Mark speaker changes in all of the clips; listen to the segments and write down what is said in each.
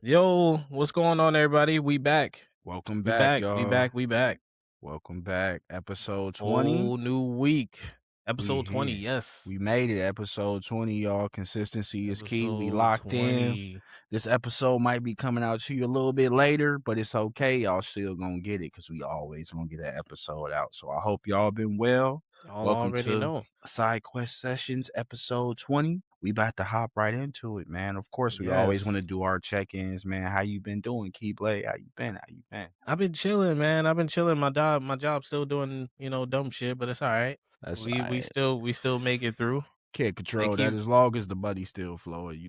Speaker 1: Yo, what's going on, everybody? We back.
Speaker 2: Welcome
Speaker 1: We
Speaker 2: back,
Speaker 1: back. We
Speaker 2: y'all.
Speaker 1: back. We back.
Speaker 2: Welcome back. Episode 20.
Speaker 1: Whole new week.
Speaker 2: We
Speaker 1: Episode 20.
Speaker 2: here.
Speaker 1: Yes.
Speaker 2: We made it. Episode 20, y'all. Consistency is key. We
Speaker 1: Episode
Speaker 2: locked in.
Speaker 1: 20.
Speaker 2: This episode might be coming out to you a little bit later, but it's okay. Y'all still gonna get it because we always gonna get an episode out. So I hope y'all been well.
Speaker 1: Y'all
Speaker 2: Welcome
Speaker 1: already
Speaker 2: to
Speaker 1: know.
Speaker 2: Side Quest Sessions, episode 20. We about to hop right into it, man. Of course, we always want to
Speaker 1: Yes.
Speaker 2: do our check-ins, man. How you been doing, Keyblade? How you been? How you been?
Speaker 1: I've been chilling, man. I've been chilling. My job's still doing, dumb shit, but it's all right.
Speaker 2: That's
Speaker 1: We still make it through.
Speaker 2: can't
Speaker 1: They
Speaker 2: control that
Speaker 1: keep
Speaker 2: as long as the money's still flowing.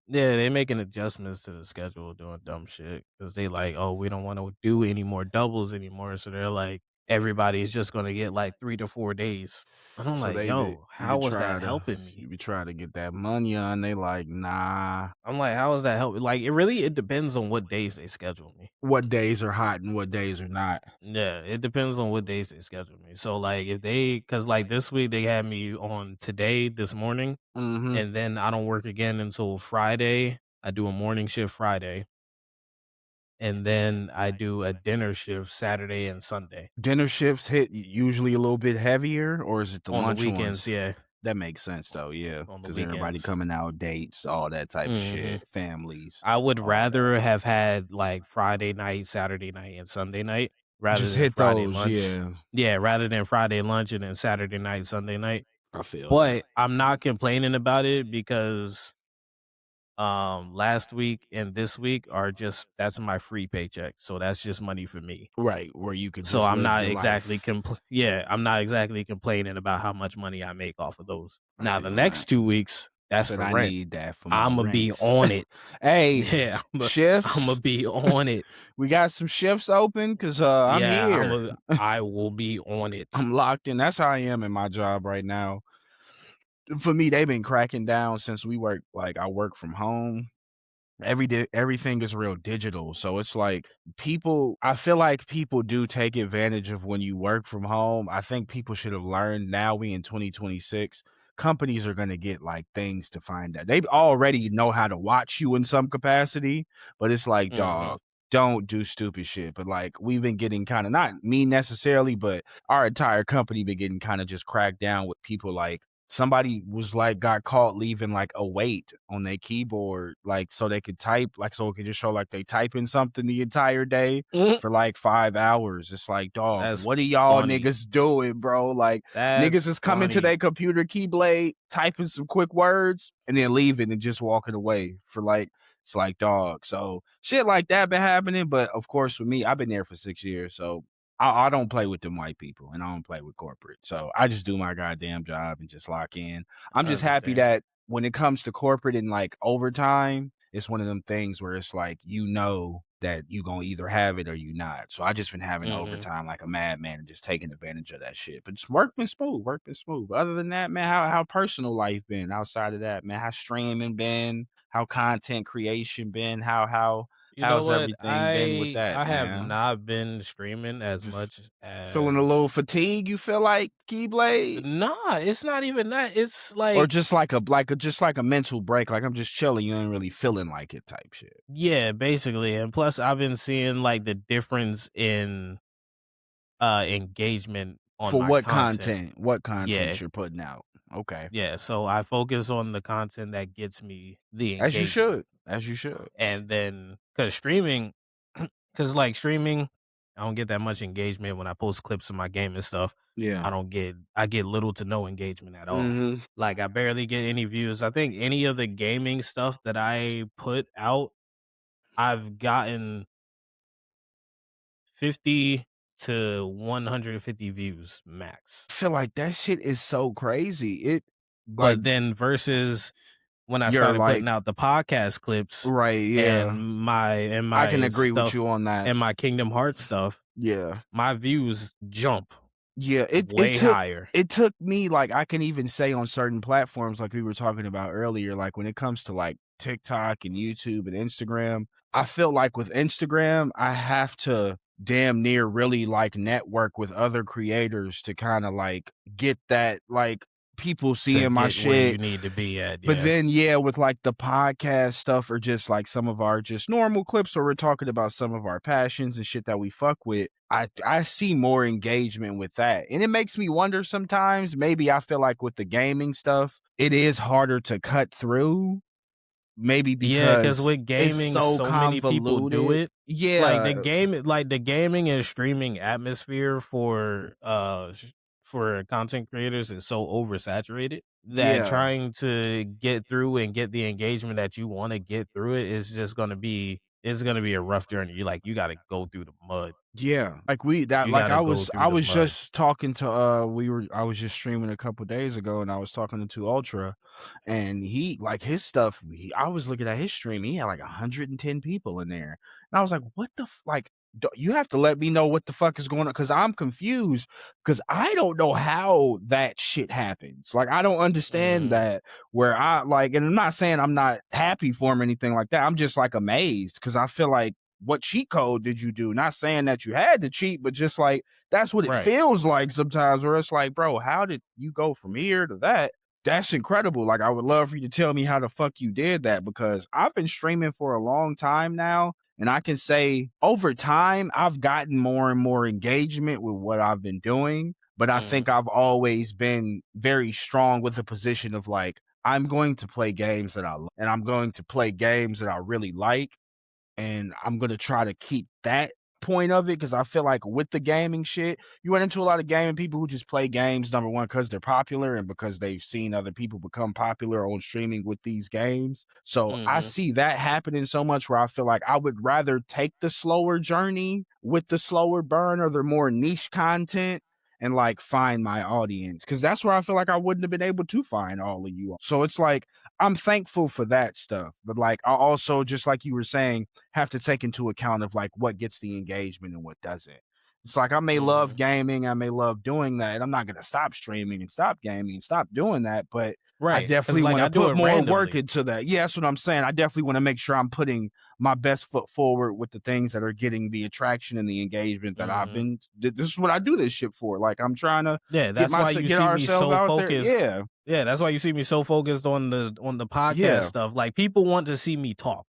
Speaker 1: Yeah, they making adjustments to the schedule doing dumb shit because they like, oh, we don't want to do any more doubles anymore. So they're like, everybody's just gonna get like 3 to 4 days. And I'm
Speaker 2: So
Speaker 1: like,
Speaker 2: they
Speaker 1: yo,
Speaker 2: they
Speaker 1: how was
Speaker 2: try
Speaker 1: that
Speaker 2: to
Speaker 1: helping me?
Speaker 2: you be trying to get that money on. They like, nah.
Speaker 1: I'm like, how is that helping? Like, it depends on what days they schedule me.
Speaker 2: What days are hot and what days are not?
Speaker 1: Yeah, it depends on what days they schedule me. So like, cause like this week they had me on today, this morning,
Speaker 2: Mm-hmm.
Speaker 1: and then I don't work again until Friday. I do a morning shift Friday, and then I do a dinner shift Saturday and Sunday.
Speaker 2: Dinner shifts hit usually a little bit heavier, or is it the
Speaker 1: On the
Speaker 2: lunch
Speaker 1: weekends,
Speaker 2: ones?
Speaker 1: yeah,
Speaker 2: That makes sense though, yeah,
Speaker 1: on the
Speaker 2: because everybody
Speaker 1: weekends.
Speaker 2: coming out, dates, all that type of
Speaker 1: Mhm.
Speaker 2: shit, families,
Speaker 1: I would
Speaker 2: all that.
Speaker 1: rather have had, like, Friday night, Saturday night, and Sunday night rather
Speaker 2: Just
Speaker 1: than
Speaker 2: hit
Speaker 1: Friday
Speaker 2: those,
Speaker 1: lunch.
Speaker 2: yeah.
Speaker 1: Yeah, rather than Friday lunch and then Saturday night, Sunday night.
Speaker 2: I feel that.
Speaker 1: But I'm not complaining about it because, last week and this week are just that's my free paycheck, so that's just money for me.
Speaker 2: Right, where you could
Speaker 1: So
Speaker 2: just
Speaker 1: I'm
Speaker 2: live
Speaker 1: not
Speaker 2: your
Speaker 1: exactly
Speaker 2: life.
Speaker 1: I'm not exactly complaining about how much money I make off of those.
Speaker 2: I
Speaker 1: Now the
Speaker 2: feel
Speaker 1: next
Speaker 2: that.
Speaker 1: 2 weeks, that's
Speaker 2: Said
Speaker 1: for
Speaker 2: I
Speaker 1: rent.
Speaker 2: need that for my
Speaker 1: Imma be
Speaker 2: rents.
Speaker 1: on it.
Speaker 2: Hey,
Speaker 1: Yeah, Imma
Speaker 2: shifts.
Speaker 1: be on it.
Speaker 2: We got some shifts open because I'm
Speaker 1: Yeah,
Speaker 2: here.
Speaker 1: I will be on it.
Speaker 2: I'm locked in. That's how I am in my job right now. For me, they've been cracking down since we work. Like I work from home. Every day, everything is real digital. So it's like people. I feel like people do take advantage of when you work from home. I think people should have learned. Now we in 2026. Companies are going to get like things to find out. They already know how to watch you in some capacity, but it's like,
Speaker 1: Mhm.
Speaker 2: dog, don't do stupid shit. But like we've been getting kind of not me necessarily, but our entire company been getting kind of just cracked down with people like somebody was like got caught leaving like a weight on their keyboard, like so they could type, like so it could just show like they typing something the entire day
Speaker 1: Mhm.
Speaker 2: for like 5 hours. It's like, dog,
Speaker 1: That's
Speaker 2: what are y'all
Speaker 1: funny.
Speaker 2: niggas doing, bro? Like niggas
Speaker 1: That's
Speaker 2: is coming to
Speaker 1: funny.
Speaker 2: their computer keyblade, typing some quick words, and then leaving and just walking away for like it's like dog. So shit like that been happening. But of course, with me, I've been there for 6 years, so I don't play with them white people and I don't play with corporate. So I just do my goddamn job and just lock in. I'm
Speaker 1: I
Speaker 2: just happy
Speaker 1: understand.
Speaker 2: that when it comes to corporate and like overtime, it's one of them things where it's like, that you gonna either have it or you not. So I just been having
Speaker 1: Mhm.
Speaker 2: overtime like a madman and just taking advantage of that shit. But it's work been smooth, work been smooth. Other than that, man, how personal life been outside of that, man? How streaming been? How content creation been?
Speaker 1: You know
Speaker 2: How's
Speaker 1: what?
Speaker 2: everything been with
Speaker 1: I
Speaker 2: that,
Speaker 1: have
Speaker 2: man?
Speaker 1: not been streaming as
Speaker 2: Just
Speaker 1: much
Speaker 2: feeling a little
Speaker 1: as
Speaker 2: fatigue, you feel like, Keyblade?
Speaker 1: Nah, it's not even that. It's
Speaker 2: Or
Speaker 1: like
Speaker 2: just like a mental break, like I'm just chilling, you ain't really feeling like it type shit.
Speaker 1: yeah, basically. And plus I've been seeing like the difference in engagement on
Speaker 2: For
Speaker 1: my
Speaker 2: what
Speaker 1: content.
Speaker 2: content? What
Speaker 1: Yeah.
Speaker 2: content you're putting out? Okay.
Speaker 1: Yeah, so I focus on the content that gets me the
Speaker 2: As you
Speaker 1: engagement.
Speaker 2: should. As you should.
Speaker 1: And then cuz streaming cuz like streaming I don't get that much engagement when I post clips of my game and stuff.
Speaker 2: Yeah.
Speaker 1: I get little to no engagement at all.
Speaker 2: Mhm.
Speaker 1: Like I barely get any views. I think any of the gaming stuff that I put out, I've gotten 50 to 150 views max.
Speaker 2: I feel like that shit is so crazy. Like,
Speaker 1: But then versus when I
Speaker 2: you're
Speaker 1: started putting
Speaker 2: like
Speaker 1: out the podcast clips
Speaker 2: right, yeah.
Speaker 1: and
Speaker 2: I can
Speaker 1: my
Speaker 2: agree with
Speaker 1: stuff
Speaker 2: you on that.
Speaker 1: and my Kingdom Hearts stuff,
Speaker 2: Yeah.
Speaker 1: my views jump
Speaker 2: Yeah, it
Speaker 1: way
Speaker 2: took
Speaker 1: higher.
Speaker 2: it took me, like, I can even say on certain platforms, like we were talking about earlier, like, when it comes to, like, TikTok and YouTube and Instagram, I feel like with Instagram, I have to damn near really, like, network with other creators to kinda, like, get that, like people
Speaker 1: to
Speaker 2: seeing my
Speaker 1: get where you
Speaker 2: shit.
Speaker 1: need to be at,
Speaker 2: But
Speaker 1: yeah.
Speaker 2: then, yeah, with like the podcast stuff or just like some of our just normal clips where we're talking about some of our passions and shit that we fuck with, I see more engagement with that. And it makes me wonder sometimes, maybe I feel like with the gaming stuff, it is harder to cut through, maybe
Speaker 1: Yeah, because
Speaker 2: because
Speaker 1: with
Speaker 2: it's
Speaker 1: gaming,
Speaker 2: so
Speaker 1: so many people do
Speaker 2: convoluted.
Speaker 1: it.
Speaker 2: Yeah,
Speaker 1: Like the gaming and streaming atmosphere for content creators is so oversaturated that
Speaker 2: yeah.
Speaker 1: trying to get through and get the engagement that you wanna get through it is just gonna be a rough journey. You gotta go through the mud.
Speaker 2: Yeah, like we that
Speaker 1: You
Speaker 2: like
Speaker 1: gotta go through
Speaker 2: I
Speaker 1: the
Speaker 2: was
Speaker 1: mud.
Speaker 2: just talking to I was just streaming a couple days ago and I was talking to 2 Ultra and he like his stuff I was looking at his stream, he had like 110 people in there. And I was like, "What the like you have to let me know what the fuck is going on cuz I'm confused cuz I don't know how that shit happens. Like I don't understand
Speaker 1: Mhm,
Speaker 2: that where I like and I'm not saying I'm not happy for him or anything like that. I'm just like amazed cuz I feel like what cheat code did you do? Not saying that you had to cheat, but just like that's what it
Speaker 1: right.
Speaker 2: feels like sometimes where it's like, bro, how did you go from here to that? That's incredible. Like, I would love for you to tell me how the fuck you did that because I've been streaming for a long time now. And I can say over time, I've gotten more and more engagement with what I've been doing. But I
Speaker 1: Mhm,
Speaker 2: think I've always been very strong with the position of like, I'm going to play games that I love and I'm going to play games that I really like and I'm gonna try to keep that point of it because I feel like with the gaming shit, you run into a lot of gaming people who just play games, number one, because they're popular and because they've seen other people become popular on streaming with these games. So I
Speaker 1: mhm,
Speaker 2: see that happening so much where I feel like I would rather take the slower journey with the slower burn or the more niche content and like find my audience because that's where I feel like I wouldn't have been able to find all of you. So it's like I'm thankful for that stuff. But like I also, just like you were saying, have to take into account of like what gets the engagement and what doesn't. It's like I may love
Speaker 1: mhm.
Speaker 2: gaming, I may love doing that. I'm not gonna stop streaming and stop gaming and stop doing that, but I
Speaker 1: Right,
Speaker 2: definitely
Speaker 1: cause like,
Speaker 2: want
Speaker 1: I
Speaker 2: to
Speaker 1: do
Speaker 2: put
Speaker 1: it
Speaker 2: more work
Speaker 1: randomly.
Speaker 2: into that. Yeah, that's what I'm saying. I definitely want to make sure I'm putting my best foot forward with the things that are getting the attraction and the engagement that I've
Speaker 1: Mhm.
Speaker 2: been. This is what I do this shit for. Like I'm trying to
Speaker 1: Yeah, that's why you
Speaker 2: get
Speaker 1: see me
Speaker 2: ourselves
Speaker 1: so
Speaker 2: out there.
Speaker 1: focused.
Speaker 2: Yeah,
Speaker 1: Yeah, that's why you see me so focused on the podcast
Speaker 2: yeah,
Speaker 1: stuff. Like, people want to see me talk.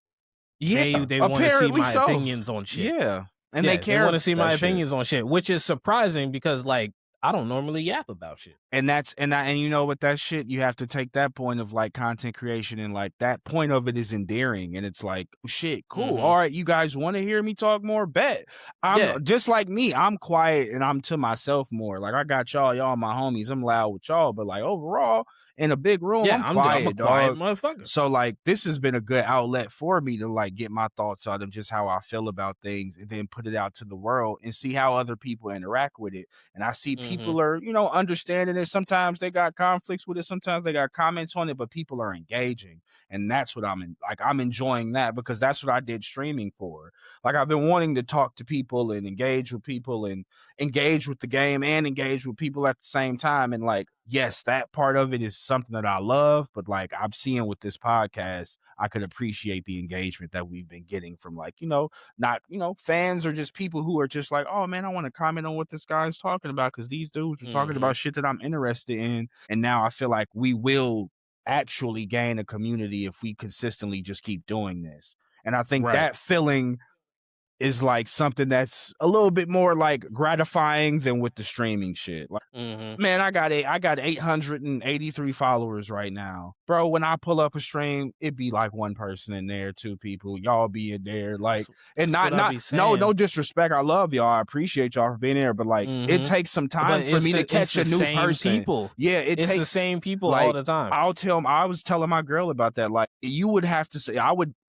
Speaker 2: yeah.
Speaker 1: They wanna see
Speaker 2: Apparently
Speaker 1: my
Speaker 2: so.
Speaker 1: opinions on shit.
Speaker 2: Yeah, and they
Speaker 1: Yeah, they
Speaker 2: care
Speaker 1: wanna
Speaker 2: about
Speaker 1: see
Speaker 2: that
Speaker 1: my
Speaker 2: shit.
Speaker 1: opinions on shit, which is surprising because, like, I don't normally yap about shit.
Speaker 2: And that's and you know what that shit you have to take that point of like content creation and like that point of it is endearing and it's like shit cool
Speaker 1: Mhm.
Speaker 2: all right you guys want to hear me talk more bet I'm
Speaker 1: Yeah.
Speaker 2: just like me I'm quiet and I'm to myself more like I got y'all my homies I'm loud with y'all but like overall in a big room I'm
Speaker 1: Yeah, I'm a
Speaker 2: quiet
Speaker 1: quiet
Speaker 2: dog
Speaker 1: motherfucker.
Speaker 2: so like this has been a good outlet for me to like get my thoughts out of just how I feel about things and then put it out to the world and see how other people interact with it and I see
Speaker 1: Mhm.
Speaker 2: people are, understanding it. Sometimes they got conflicts with it. Sometimes they got comments on it, but people are engaging. And that's what I'm enjoying that because that's what I did streaming for. Like I've been wanting to talk to people and engage with people and engage with the game and engage with people at the same time. And like, yes, that part of it is something that I love, but like I'm seeing with this podcast, I could appreciate the engagement that we've been getting from like, not fans or just people who are just like oh man I want to comment on what this guy's talking about because these dudes are talking about
Speaker 1: Mhm.
Speaker 2: shit that I'm interested in and now I feel like we will actually gain a community if we consistently just keep doing this and I think
Speaker 1: Right.
Speaker 2: that feeling is like something that's a little bit more like gratifying than with the streaming shit. Like,
Speaker 1: Mhm.
Speaker 2: man, I got 883 followers right now. Bro, when I pull up a stream, it be like one person in there, two people, y'all be in there. Like, and
Speaker 1: That's what I be
Speaker 2: no
Speaker 1: saying.
Speaker 2: disrespect. I love y'all. I appreciate y'all for being there, but like it
Speaker 1: Mhm.
Speaker 2: takes some
Speaker 1: But
Speaker 2: time for me to
Speaker 1: it's
Speaker 2: catch
Speaker 1: the
Speaker 2: a new
Speaker 1: same
Speaker 2: person.
Speaker 1: people.
Speaker 2: Yeah, it
Speaker 1: It's the
Speaker 2: takes
Speaker 1: same people all
Speaker 2: like
Speaker 1: the time.
Speaker 2: I was telling my girl about that. Like, you would have to say,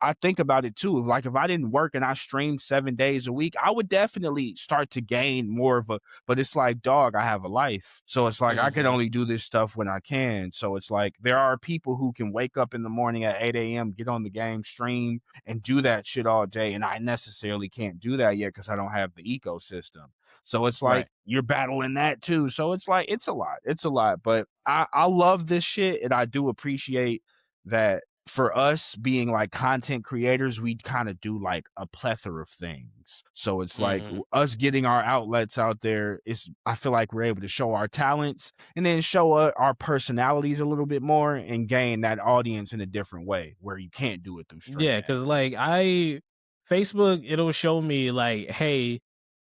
Speaker 2: I think about it too. Like, if I didn't work and I streamed 7 days a week, I would definitely start to gain more of a, but it's like, dog, I have a life. So it's like, I can
Speaker 1: Mhm.
Speaker 2: only do this stuff when I can. So it's like, there are people who can wake up in the morning at 8 a.m., get on the game, stream, and do that shit all day. And I necessarily can't do that yet because I don't have the ecosystem. So it's like
Speaker 1: Right.
Speaker 2: you're battling that too. So it's like it's a lot. It's a lot. But I love this shit and I do appreciate that for us being like content creators, we kind of do like a plethora of things. So it's like
Speaker 1: Mhm.
Speaker 2: us getting our outlets out there is, I feel like we're able to show our talents and then show our personalities a little bit more and gain that audience in a different way where you can't do it through straight
Speaker 1: Yeah,
Speaker 2: ads.
Speaker 1: cause like, Facebook, it'll show me like, "Hey,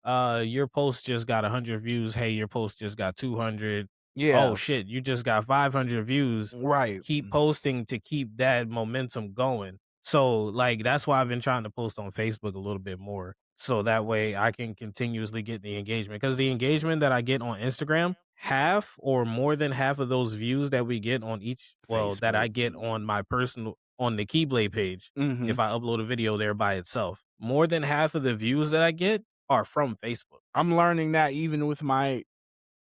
Speaker 1: your post just got 100 views. Hey, your post just got 200. Oh
Speaker 2: Yeah,
Speaker 1: shit, you just got 500 views."
Speaker 2: right.
Speaker 1: Keep posting to keep that momentum going. So, like, that's why I've been trying to post on Facebook a little bit more. So that way I can continuously get the engagement. Because the engagement that I get on Instagram, half or more than half of those views that we get on that I
Speaker 2: Facebook.
Speaker 1: get on my personal, on the Keyblade page,
Speaker 2: Hmm.
Speaker 1: if I upload a video there by itself, more than half of the views that I get are from Facebook.
Speaker 2: I'm learning that even with my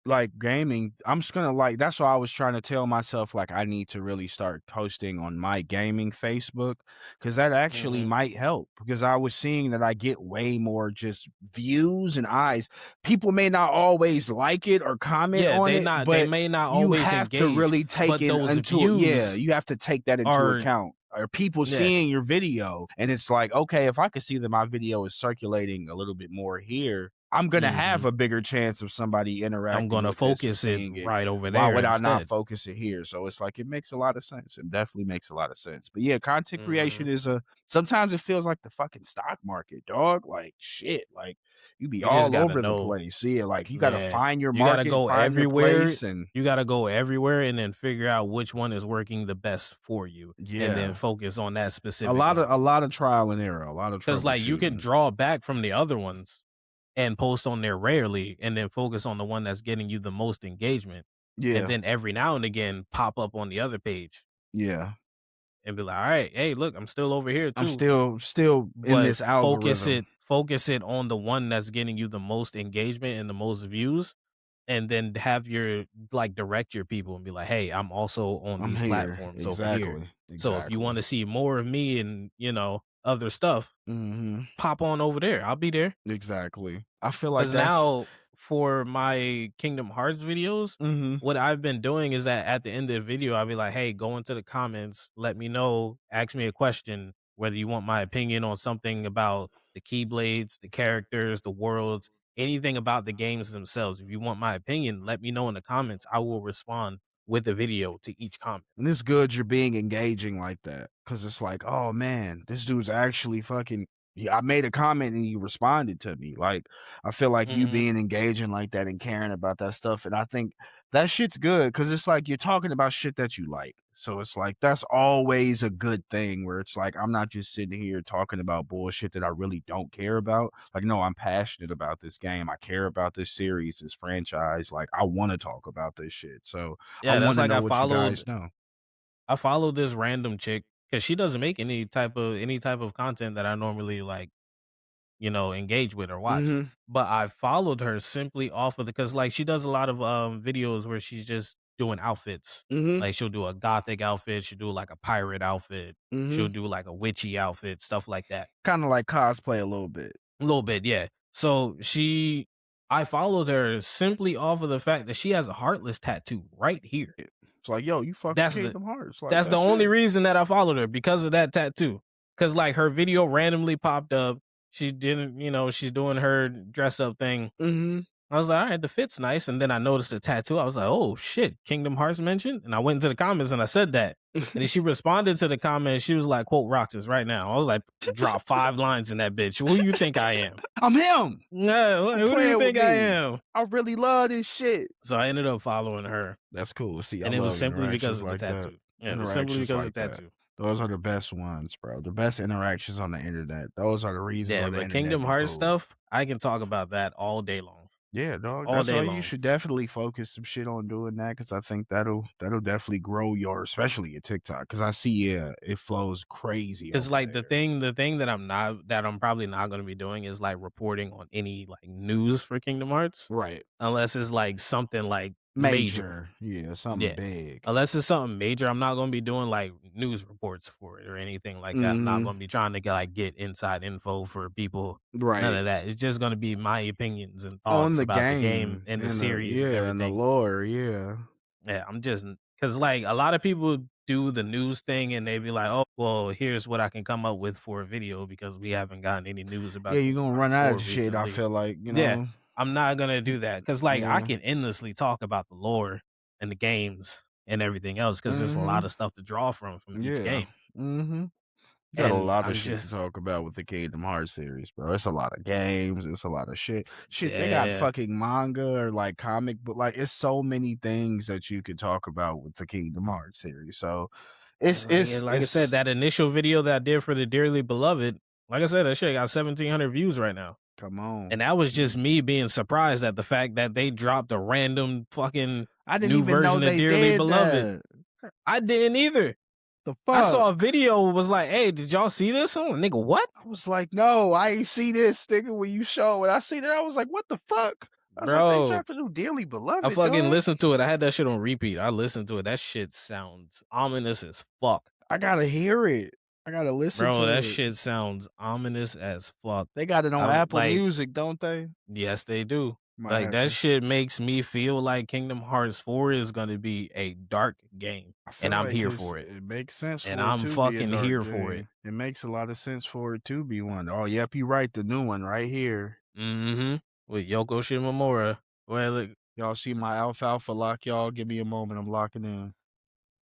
Speaker 2: like gaming, I'm just gonna like that's why I was trying to tell myself like I need to really start posting on my gaming Facebook because that actually
Speaker 1: Mhm.
Speaker 2: might help because I was seeing that I get way more just views and eyes. People may not always like it or comment
Speaker 1: Yeah,
Speaker 2: on it,
Speaker 1: they
Speaker 2: but
Speaker 1: may not
Speaker 2: you
Speaker 1: always
Speaker 2: have to
Speaker 1: engage,
Speaker 2: really take
Speaker 1: but
Speaker 2: it
Speaker 1: those
Speaker 2: into yeah,
Speaker 1: views
Speaker 2: you have to take that into
Speaker 1: are
Speaker 2: account. Are people
Speaker 1: yeah.
Speaker 2: seeing your video? And it's like, okay, if I could see that my video is circulating a little bit more here, I'm gonna have
Speaker 1: Mhm.
Speaker 2: a bigger chance of somebody
Speaker 1: I'm
Speaker 2: interacting
Speaker 1: gonna
Speaker 2: with this and
Speaker 1: focus it
Speaker 2: seeing it.
Speaker 1: right over
Speaker 2: Why
Speaker 1: there
Speaker 2: would I not
Speaker 1: instead.
Speaker 2: focus it here? So it's like it makes a lot of sense. It definitely makes a lot of sense. But yeah, content creation
Speaker 1: Mhm.
Speaker 2: is a sometimes it feels like the fucking stock market, dog. Like shit. Like you be
Speaker 1: You just
Speaker 2: all
Speaker 1: gotta
Speaker 2: over the
Speaker 1: know.
Speaker 2: place. Yeah, like you gotta
Speaker 1: Yeah.
Speaker 2: find your
Speaker 1: You gotta
Speaker 2: market,
Speaker 1: go
Speaker 2: find your
Speaker 1: everywhere.
Speaker 2: place, and
Speaker 1: You gotta go everywhere and then figure out which one is working the best for you, and then
Speaker 2: yeah.
Speaker 1: focus on that specific one.
Speaker 2: A lot of trial and error, a lot of
Speaker 1: 'Cause, like, you can
Speaker 2: troubleshooting.
Speaker 1: draw back from the other ones and post on there rarely, and then focus on the one that's getting you the most engagement, and
Speaker 2: Yeah,
Speaker 1: then every now and again pop up on the other page
Speaker 2: yeah.
Speaker 1: and be like, "Alright, hey, look, I'm still over here
Speaker 2: I'm
Speaker 1: too."
Speaker 2: still in
Speaker 1: But
Speaker 2: this algorithm.
Speaker 1: focus it on the one that's getting you the most engagement and the most views, and then have your like, direct your people and be like, "Hey, I'm also on
Speaker 2: I'm
Speaker 1: these
Speaker 2: here.
Speaker 1: platforms over here.
Speaker 2: Exactly.
Speaker 1: So if you
Speaker 2: Exactly.
Speaker 1: wanna see more of me and, other stuff,
Speaker 2: Mhm.
Speaker 1: pop on over there. I'll be there."
Speaker 2: Exactly. I feel like
Speaker 1: Because
Speaker 2: that's
Speaker 1: now for my Kingdom Hearts videos,
Speaker 2: mhm.
Speaker 1: what I've been doing is that at the end of the video, I'll be like, "Hey, go into the comments, let me know, ask me a question, whether you want my opinion on something about the Keyblades, the characters, the worlds, anything about the games themselves. If you want my opinion, let me know in the comments. I will respond with a video to each comment."
Speaker 2: And it's good you're being engaging like that because it's like, oh man, this dude's actually fucking. Yeah, I made a comment and he responded to me. Like, I feel like you
Speaker 1: Mhm.
Speaker 2: being engaging like that and caring about that stuff. And I think that shit's good because it's like you're talking about shit that you like. So it's like that's always a good thing where it's like I'm not just sitting here talking about bullshit that I really don't care about. Like, no, I'm passionate about this game. I care about this series, this franchise. Like, I want to talk about this shit. So I
Speaker 1: Yeah, that's
Speaker 2: want to
Speaker 1: like
Speaker 2: know what you guys know.
Speaker 1: I followed this random chick because she doesn't make any type of content that I normally like, engage with or watch.
Speaker 2: Mhm,
Speaker 1: But I followed her simply off of because like she does a lot of videos where she's just doing outfits.
Speaker 2: mhm,
Speaker 1: Like she'll do a gothic outfit, she'll do like a pirate outfit, she'll
Speaker 2: mhm.
Speaker 1: do like a witchy outfit, stuff like that.
Speaker 2: Kinda like cosplay a little bit.
Speaker 1: A little bit, yeah. So I followed her simply off of the fact that she has a heartless tattoo right here.
Speaker 2: It's like, "Yo, you fuck with
Speaker 1: That's the
Speaker 2: Kingdom Hearts." Like,
Speaker 1: That's the
Speaker 2: that's
Speaker 1: only
Speaker 2: it.
Speaker 1: reason that I followed her because of that tattoo. Cause like her video randomly popped up. She didn't, she's doing her dress up thing.
Speaker 2: Mhm.
Speaker 1: I was like, all right, the fit's nice. And then I noticed the tattoo. I was like, oh shit, Kingdom Hearts mentioned. And I went into the comments and I said that. And then she responded to the comment. She was like, quote Roxas right now. I was like, drop 5 lines in that bitch. Who you think I am?
Speaker 2: I'm him.
Speaker 1: No,
Speaker 2: You
Speaker 1: who do you
Speaker 2: playing with
Speaker 1: think I
Speaker 2: me.
Speaker 1: am?
Speaker 2: I really love this shit.
Speaker 1: So I ended up following her.
Speaker 2: That's cool. See, I
Speaker 1: And it was
Speaker 2: love
Speaker 1: simply because
Speaker 2: interactions
Speaker 1: of the
Speaker 2: like that.
Speaker 1: tattoo. Yeah, it was simply
Speaker 2: Interactions
Speaker 1: because of
Speaker 2: like
Speaker 1: the
Speaker 2: that.
Speaker 1: tattoo.
Speaker 2: Those are the best ones, bro. The best interactions on the internet. Those are the reasons
Speaker 1: Yeah,
Speaker 2: why the
Speaker 1: but
Speaker 2: internet
Speaker 1: Kingdom
Speaker 2: be
Speaker 1: Hearts
Speaker 2: cool.
Speaker 1: stuff, I can talk about that all day long.
Speaker 2: Yeah, dog.
Speaker 1: All
Speaker 2: That's
Speaker 1: day
Speaker 2: why you
Speaker 1: long.
Speaker 2: should definitely focus some shit on doing that because I think that'll definitely grow your, especially your TikTok. Because I see, yeah, it flows crazy
Speaker 1: Cause
Speaker 2: over
Speaker 1: like
Speaker 2: there.
Speaker 1: the thing that I'm probably not gonna be doing is like reporting on any like news for Kingdom Hearts,
Speaker 2: Right.
Speaker 1: unless it's like something like major.
Speaker 2: Major. Yeah, something
Speaker 1: Yeah.
Speaker 2: big.
Speaker 1: Unless it's something major, I'm not gonna be doing like news reports for it or anything like that. I'm not
Speaker 2: Mhm.
Speaker 1: gonna be trying to get inside info for people. None
Speaker 2: Right.
Speaker 1: of that. It's just gonna be my opinions and
Speaker 2: On
Speaker 1: thoughts
Speaker 2: the
Speaker 1: about the game
Speaker 2: game
Speaker 1: and the
Speaker 2: and the
Speaker 1: series and
Speaker 2: yeah, and the
Speaker 1: everything.
Speaker 2: lore, yeah.
Speaker 1: Yeah, I'm just because like a lot of people do the news thing and they be like, "Oh, well, here's what I can come up with for a video because we haven't gotten any news
Speaker 2: Yeah,
Speaker 1: about
Speaker 2: you're
Speaker 1: Kingdom
Speaker 2: gonna run
Speaker 1: Hearts
Speaker 2: out
Speaker 1: 4
Speaker 2: of shit, I
Speaker 1: recently."
Speaker 2: feel like,
Speaker 1: Yeah, I'm not gonna do that because, like, I
Speaker 2: Yeah.
Speaker 1: can endlessly talk about the lore and the games and everything else because there's a lot
Speaker 2: Mhm.
Speaker 1: of stuff to draw from each
Speaker 2: Yeah.
Speaker 1: game,
Speaker 2: Mhm. Got a
Speaker 1: and
Speaker 2: lot of
Speaker 1: I'm
Speaker 2: shit
Speaker 1: just
Speaker 2: to talk about with the Kingdom Hearts series, bro. It's a lot of games. It's a lot of shit. Shit, they got
Speaker 1: yeah.
Speaker 2: fucking manga or like comic, but like it's so many things that you could talk about with the Kingdom Hearts series. So it's
Speaker 1: And
Speaker 2: it's
Speaker 1: like I said,
Speaker 2: it's
Speaker 1: that initial video that I did for the Dearly Beloved, like I said, that shit got 1,700 views right now.
Speaker 2: come on.
Speaker 1: And that was just me being surprised at the fact that they dropped a random fucking
Speaker 2: I didn't
Speaker 1: new
Speaker 2: even know
Speaker 1: version of
Speaker 2: they
Speaker 1: Dearly
Speaker 2: did
Speaker 1: Beloved.
Speaker 2: that.
Speaker 1: I didn't either.
Speaker 2: The
Speaker 1: I saw a
Speaker 2: fuck?
Speaker 1: video was like, "Hey, did y'all see this?" I'm like, "Nigga, what?"
Speaker 2: I was like, no, I ain't see this nigga when you show it. I see that. I was like, what the fuck? I was like, they
Speaker 1: Bro,
Speaker 2: dropped a new Dearly
Speaker 1: I
Speaker 2: Beloved,
Speaker 1: fucking
Speaker 2: dog.
Speaker 1: listened to it. I had that shit on repeat. I listened to it. That shit sounds ominous as fuck.
Speaker 2: I gotta hear it. I gotta listen
Speaker 1: Bro,
Speaker 2: to
Speaker 1: that
Speaker 2: it.
Speaker 1: shit sounds ominous as fuck.
Speaker 2: They got it on
Speaker 1: I'm
Speaker 2: Apple
Speaker 1: like,
Speaker 2: Music, don't they?
Speaker 1: yes, they do.
Speaker 2: Might
Speaker 1: Like
Speaker 2: have
Speaker 1: that
Speaker 2: to.
Speaker 1: shit makes me feel like Kingdom Hearts 4 is gonna be a dark game.
Speaker 2: I feel
Speaker 1: And I'm
Speaker 2: like
Speaker 1: here for it.
Speaker 2: it makes sense
Speaker 1: And
Speaker 2: for it
Speaker 1: I'm
Speaker 2: to be a
Speaker 1: fucking
Speaker 2: dark
Speaker 1: here for it.
Speaker 2: game. It makes a lot of sense for it to be one. Oh, yep, you right. The new one right here.
Speaker 1: Mm-hmm. With Yoko Shimomura. Well, look,
Speaker 2: Y'all see my alfalfa lock, y'all? Give me a moment. I'm locking in.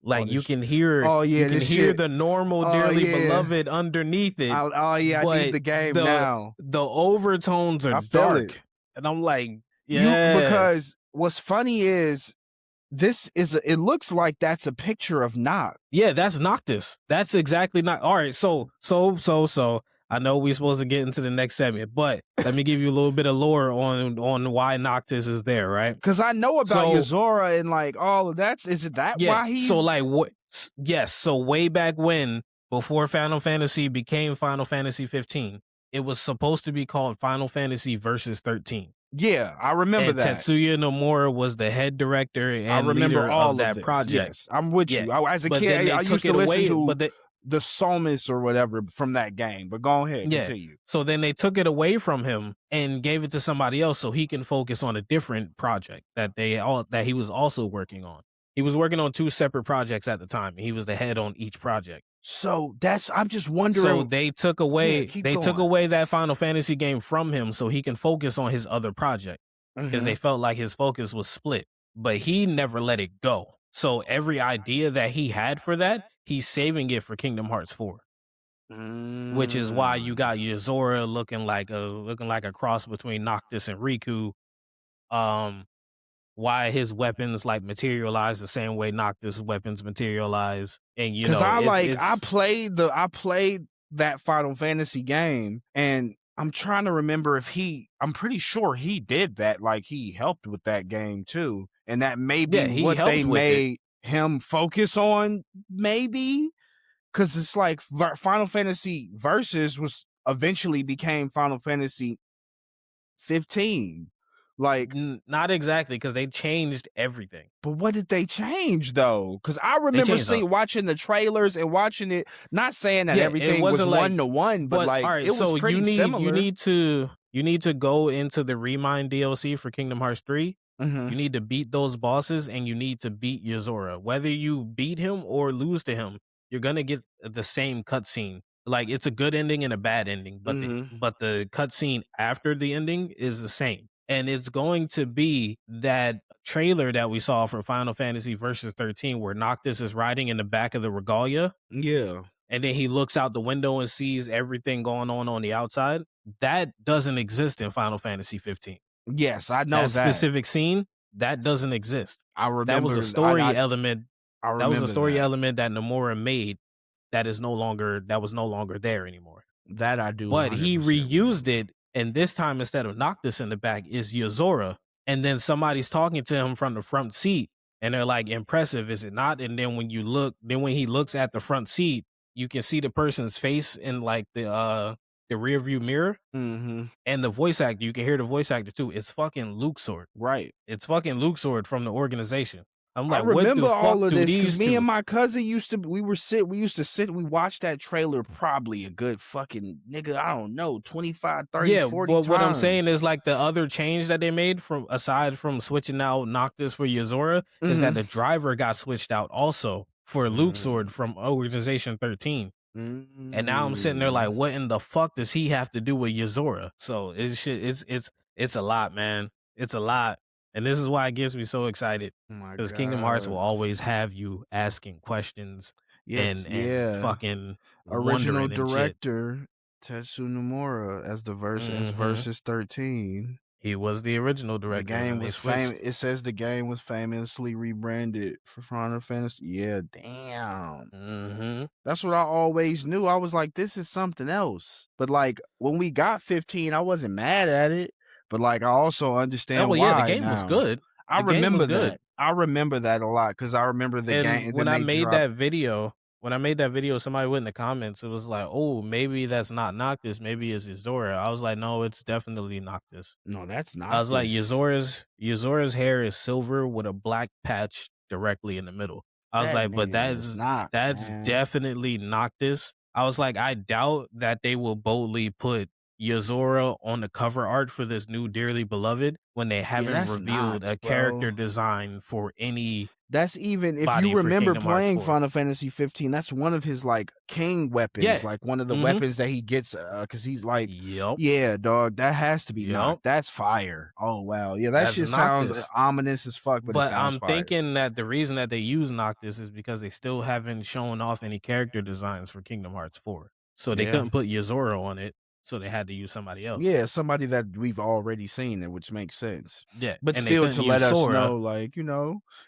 Speaker 2: Oh,
Speaker 1: like
Speaker 2: this.
Speaker 1: you
Speaker 2: Oh yeah,
Speaker 1: can
Speaker 2: this
Speaker 1: hear
Speaker 2: shit.
Speaker 1: the normal
Speaker 2: Oh
Speaker 1: Dearly
Speaker 2: yeah.
Speaker 1: Beloved underneath it,
Speaker 2: Oh yeah, I need
Speaker 1: but
Speaker 2: the game
Speaker 1: the
Speaker 2: now.
Speaker 1: the overtones are
Speaker 2: I feel it.
Speaker 1: dark. And I'm like,
Speaker 2: You
Speaker 1: yeah.
Speaker 2: because what's funny is it looks like that's a picture of Noct.
Speaker 1: Yeah, that's Noctis. That's exactly not all right. So I know we're supposed to get into the next segment, but let me give you a little bit of lore on why Noctis is there, right?
Speaker 2: Because I know about
Speaker 1: So
Speaker 2: Yozora and like all of that. Is it that
Speaker 1: yeah,
Speaker 2: why
Speaker 1: so
Speaker 2: he's
Speaker 1: like what? Yes, so way back when, before Final Fantasy became Final Fantasy 15, it was supposed to be called Final Fantasy Versus 13.
Speaker 2: Yeah, I remember
Speaker 1: And
Speaker 2: that.
Speaker 1: Tetsuya Nomura was the head director
Speaker 2: I
Speaker 1: and
Speaker 2: remember
Speaker 1: leader of
Speaker 2: all of
Speaker 1: that
Speaker 2: this.
Speaker 1: project.
Speaker 2: Yes, I'm with
Speaker 1: Yeah.
Speaker 2: you. As a
Speaker 1: But then
Speaker 2: kid,
Speaker 1: they
Speaker 2: I
Speaker 1: took
Speaker 2: used to
Speaker 1: it
Speaker 2: listen
Speaker 1: away,
Speaker 2: to
Speaker 1: but they
Speaker 2: the psalmist or whatever from that game. But go ahead,
Speaker 1: yeah.
Speaker 2: continue.
Speaker 1: So then they took it away from him and gave it to somebody else so he can focus on a different project that he was also working on. He was working on 2 separate projects at the time. He was the head on each project.
Speaker 2: So I'm just
Speaker 1: So
Speaker 2: wondering.
Speaker 1: they took
Speaker 2: Yeah,
Speaker 1: away
Speaker 2: keep going.
Speaker 1: that Final Fantasy game from him so he can focus on his other project because they felt like his focus was split. But he never let it go. So every idea that he had for that, he's saving it for Kingdom Hearts 4. Which is why you got Yozora looking like a cross between Noctis and Riku. Why his weapons like materialize the same way Noctis' weapons materialize, and
Speaker 2: Because I
Speaker 1: it's
Speaker 2: played that Final Fantasy game, and I'm trying to remember if I'm pretty sure he did that. Like he helped with that game too, and that may be
Speaker 1: yeah, he
Speaker 2: what they
Speaker 1: helped with it.
Speaker 2: made him focus on. Maybe because it's like Final Fantasy Versus was eventually became Final Fantasy 15. Like,
Speaker 1: Not exactly because they changed everything.
Speaker 2: but what did they change though? Because I
Speaker 1: They
Speaker 2: remember
Speaker 1: changed up.
Speaker 2: watching the trailers and watching it. Not saying that
Speaker 1: Yeah, it
Speaker 2: everything was
Speaker 1: wasn't like,
Speaker 2: 1-to-1, but
Speaker 1: but
Speaker 2: like
Speaker 1: all right.
Speaker 2: it was
Speaker 1: So
Speaker 2: pretty similar.
Speaker 1: you need to go into the Remind DLC for Kingdom Hearts 3.
Speaker 2: Mhm.
Speaker 1: You need to beat those bosses and you need to beat Yozora. Whether you beat him or lose to him, you're gonna get the same cutscene. Like it's a good ending and a bad ending, but the cutscene after the ending is the same. And it's going to be that trailer that we saw for Final Fantasy Versus 13 where Noctis is riding in the back of the Regalia
Speaker 2: Yeah.
Speaker 1: and then he looks out the window and sees everything going on the outside. That doesn't exist in Final Fantasy 15.
Speaker 2: Yes, I know
Speaker 1: That
Speaker 2: that.
Speaker 1: specific scene, that doesn't exist.
Speaker 2: I remember
Speaker 1: That was a story element.
Speaker 2: I remember
Speaker 1: That was a story
Speaker 2: that.
Speaker 1: element that Nomura made that was no longer there anymore.
Speaker 2: That I do.
Speaker 1: But he
Speaker 2: 100%
Speaker 1: reused
Speaker 2: remember.
Speaker 1: it, and this time instead of Noctis in the back is Yozora, and then somebody's talking to him from the front seat, and they're like, "Impressive, is it not?" And then when he looks at the front seat, you can see the person's face in like the rear view mirror,
Speaker 2: Mhm.
Speaker 1: and the voice actor. You can hear the voice actor too. It's fucking Luke Sword.
Speaker 2: Right.
Speaker 1: It's fucking Luke Sword from the organization. I'm
Speaker 2: I
Speaker 1: like, what
Speaker 2: remember
Speaker 1: the fuck
Speaker 2: all of
Speaker 1: do
Speaker 2: this
Speaker 1: these
Speaker 2: because me
Speaker 1: two?
Speaker 2: and my cousin we used to sit, we watched that trailer probably a good fucking nigga, I don't know, 25, 30,
Speaker 1: Yeah,
Speaker 2: 40
Speaker 1: but what I'm saying
Speaker 2: times.
Speaker 1: is like the other change that they made from aside from switching out Noctis for Yozora is that
Speaker 2: Mhm.
Speaker 1: the driver got switched out also. for Luke Sword
Speaker 2: Mm.
Speaker 1: from Organization 13. And now I'm sitting there like,
Speaker 2: Mm.
Speaker 1: what in the fuck does he have to do with Yozora? So it's a lot, man. It's a lot. And this is why it gets me so excited.
Speaker 2: Oh my
Speaker 1: Because Kingdom Hearts will
Speaker 2: god.
Speaker 1: always have you asking questions
Speaker 2: Yes,
Speaker 1: and
Speaker 2: yeah.
Speaker 1: fucking
Speaker 2: Original
Speaker 1: wondering and shit.
Speaker 2: director Tetsu Nomura as
Speaker 1: Hmm.
Speaker 2: Versus 13.
Speaker 1: He was the original
Speaker 2: The
Speaker 1: director, and
Speaker 2: game
Speaker 1: then they
Speaker 2: was famous.
Speaker 1: switched.
Speaker 2: It says the game was famously rebranded for Final Fantasy. Yeah, damn.
Speaker 1: Hmm.
Speaker 2: That's what I always knew. I was like, this is something else. But like when we got 15, I wasn't mad at it. But like I also
Speaker 1: Oh
Speaker 2: understand
Speaker 1: well, yeah, the
Speaker 2: why
Speaker 1: game was
Speaker 2: now.
Speaker 1: good.
Speaker 2: I
Speaker 1: The game was
Speaker 2: remember
Speaker 1: good.
Speaker 2: that. I remember that a lot because I remember the game
Speaker 1: And
Speaker 2: and
Speaker 1: when
Speaker 2: then
Speaker 1: I
Speaker 2: they
Speaker 1: made
Speaker 2: dropped.
Speaker 1: that video, somebody went in the comments. It was like, "Oh, maybe that's not Noctis. Maybe it's Yozora." I was like, "No, it's definitely Noctis."
Speaker 2: No, that's
Speaker 1: I
Speaker 2: not
Speaker 1: was like,
Speaker 2: this.
Speaker 1: Yozora's hair is silver with a black patch directly in the middle. I was
Speaker 2: That
Speaker 1: like, but
Speaker 2: nigga is not,
Speaker 1: that's
Speaker 2: man.
Speaker 1: definitely Noctis. I was like, I doubt that they will boldly put Yozora on the cover art for this new Dearly Beloved when they
Speaker 2: Yeah,
Speaker 1: haven't
Speaker 2: that's
Speaker 1: revealed
Speaker 2: Nox,
Speaker 1: a character
Speaker 2: bro.
Speaker 1: design for anybody
Speaker 2: That's even if you
Speaker 1: for
Speaker 2: remember
Speaker 1: Kingdom Hearts
Speaker 2: playing
Speaker 1: 4.
Speaker 2: Final Fantasy 15, that's one of his like king weapons,
Speaker 1: Yeah.
Speaker 2: like one of the
Speaker 1: Mm-hmm.
Speaker 2: weapons that he gets because he's like,
Speaker 1: Yep.
Speaker 2: yeah, dog, that has to be
Speaker 1: Yep.
Speaker 2: Nox. That's fire. Oh wow, yeah, that
Speaker 1: That's
Speaker 2: shit sounds
Speaker 1: Noctis.
Speaker 2: ominous as fuck, but it
Speaker 1: But
Speaker 2: sounds
Speaker 1: I'm
Speaker 2: fire.
Speaker 1: thinking that the reason that they use Noctis is because they still haven't shown off any character designs for Kingdom Hearts 4. So they
Speaker 2: Yeah,
Speaker 1: couldn't put Yozora on it, so they had to use somebody else.
Speaker 2: yeah, somebody that we've already seen, it which makes sense.
Speaker 1: Yeah,
Speaker 2: But
Speaker 1: and they
Speaker 2: still,
Speaker 1: couldn't
Speaker 2: to let
Speaker 1: use
Speaker 2: us know,
Speaker 1: Sora.
Speaker 2: like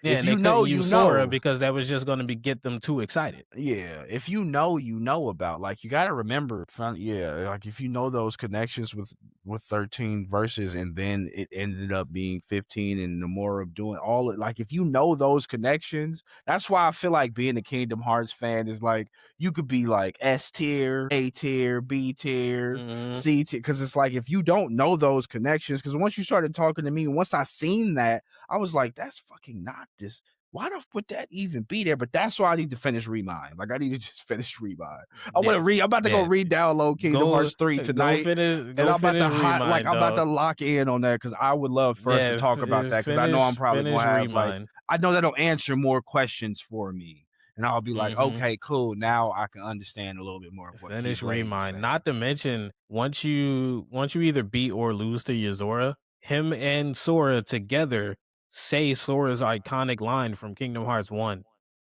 Speaker 1: Yeah,
Speaker 2: if
Speaker 1: and they
Speaker 2: you
Speaker 1: couldn't
Speaker 2: know, you
Speaker 1: use Sora
Speaker 2: know.
Speaker 1: because that was just going to get them too excited.
Speaker 2: Yeah, if you know about like you got to remember, yeah, like if you know those connections with 13 verses, and then it ended up being 15, and Nomura doing all it. Like if you know those connections, that's why I feel like being a Kingdom Hearts fan is like you could be like S tier, A tier, B tier,
Speaker 1: Mhm.
Speaker 2: C tier, because it's like if you don't know those connections, because once you started talking to me, once I seen that, I was like, that's fucking not this. Why the would that even be there? But that's why I need to finish Remind. Like I need to just finish Remind. I want to
Speaker 1: Yeah,
Speaker 2: read. I'm about to go
Speaker 1: yeah.
Speaker 2: re-download Kingdom
Speaker 1: Go
Speaker 2: Hearts 3 tonight, and
Speaker 1: go
Speaker 2: I'm about to
Speaker 1: finish Remind,
Speaker 2: I'm about to
Speaker 1: dog.
Speaker 2: lock in on that because I would love for us to
Speaker 1: Yeah,
Speaker 2: talk about that because I know I'm probably
Speaker 1: finish
Speaker 2: gonna have like
Speaker 1: Remind.
Speaker 2: I know that'll answer more questions for me, and I'll be like,
Speaker 1: Mhm.
Speaker 2: okay, cool. Now I can understand a little bit more of what
Speaker 1: Finish
Speaker 2: Keyblade was
Speaker 1: Remind.
Speaker 2: saying.
Speaker 1: Not to mention, once you either beat or lose to Yozora, him and Sora together say Sora's iconic line from Kingdom Hearts 1.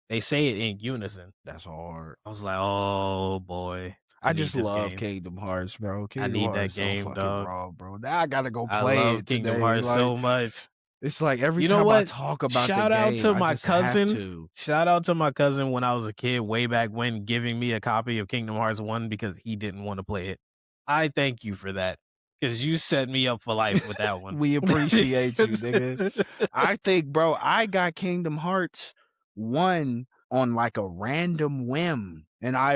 Speaker 1: They say it in unison.
Speaker 2: That's hard.
Speaker 1: I was like, oh boy, I
Speaker 2: I
Speaker 1: need
Speaker 2: just
Speaker 1: this
Speaker 2: love
Speaker 1: game.
Speaker 2: Kingdom Hearts, bro.
Speaker 1: I
Speaker 2: Kingdom
Speaker 1: need that
Speaker 2: Hearts is so
Speaker 1: game,
Speaker 2: fucking
Speaker 1: dog.
Speaker 2: raw, bro. Now I gotta go
Speaker 1: I
Speaker 2: play
Speaker 1: love
Speaker 2: it
Speaker 1: Kingdom
Speaker 2: today.
Speaker 1: Hearts
Speaker 2: Like
Speaker 1: so much.
Speaker 2: it's like every
Speaker 1: You know
Speaker 2: time I
Speaker 1: what?
Speaker 2: talk about the
Speaker 1: Shout out
Speaker 2: game,
Speaker 1: to
Speaker 2: I
Speaker 1: my
Speaker 2: just have
Speaker 1: cousin.
Speaker 2: to.
Speaker 1: Shout out to my cousin when I was a kid, way back when, giving me a copy of Kingdom Hearts 1 because he didn't want to play it. I thank you for that because you set me up for life with that one.
Speaker 2: We appreciate you, nigga. I think, bro, I got Kingdom Hearts 1 on like a random whim. And I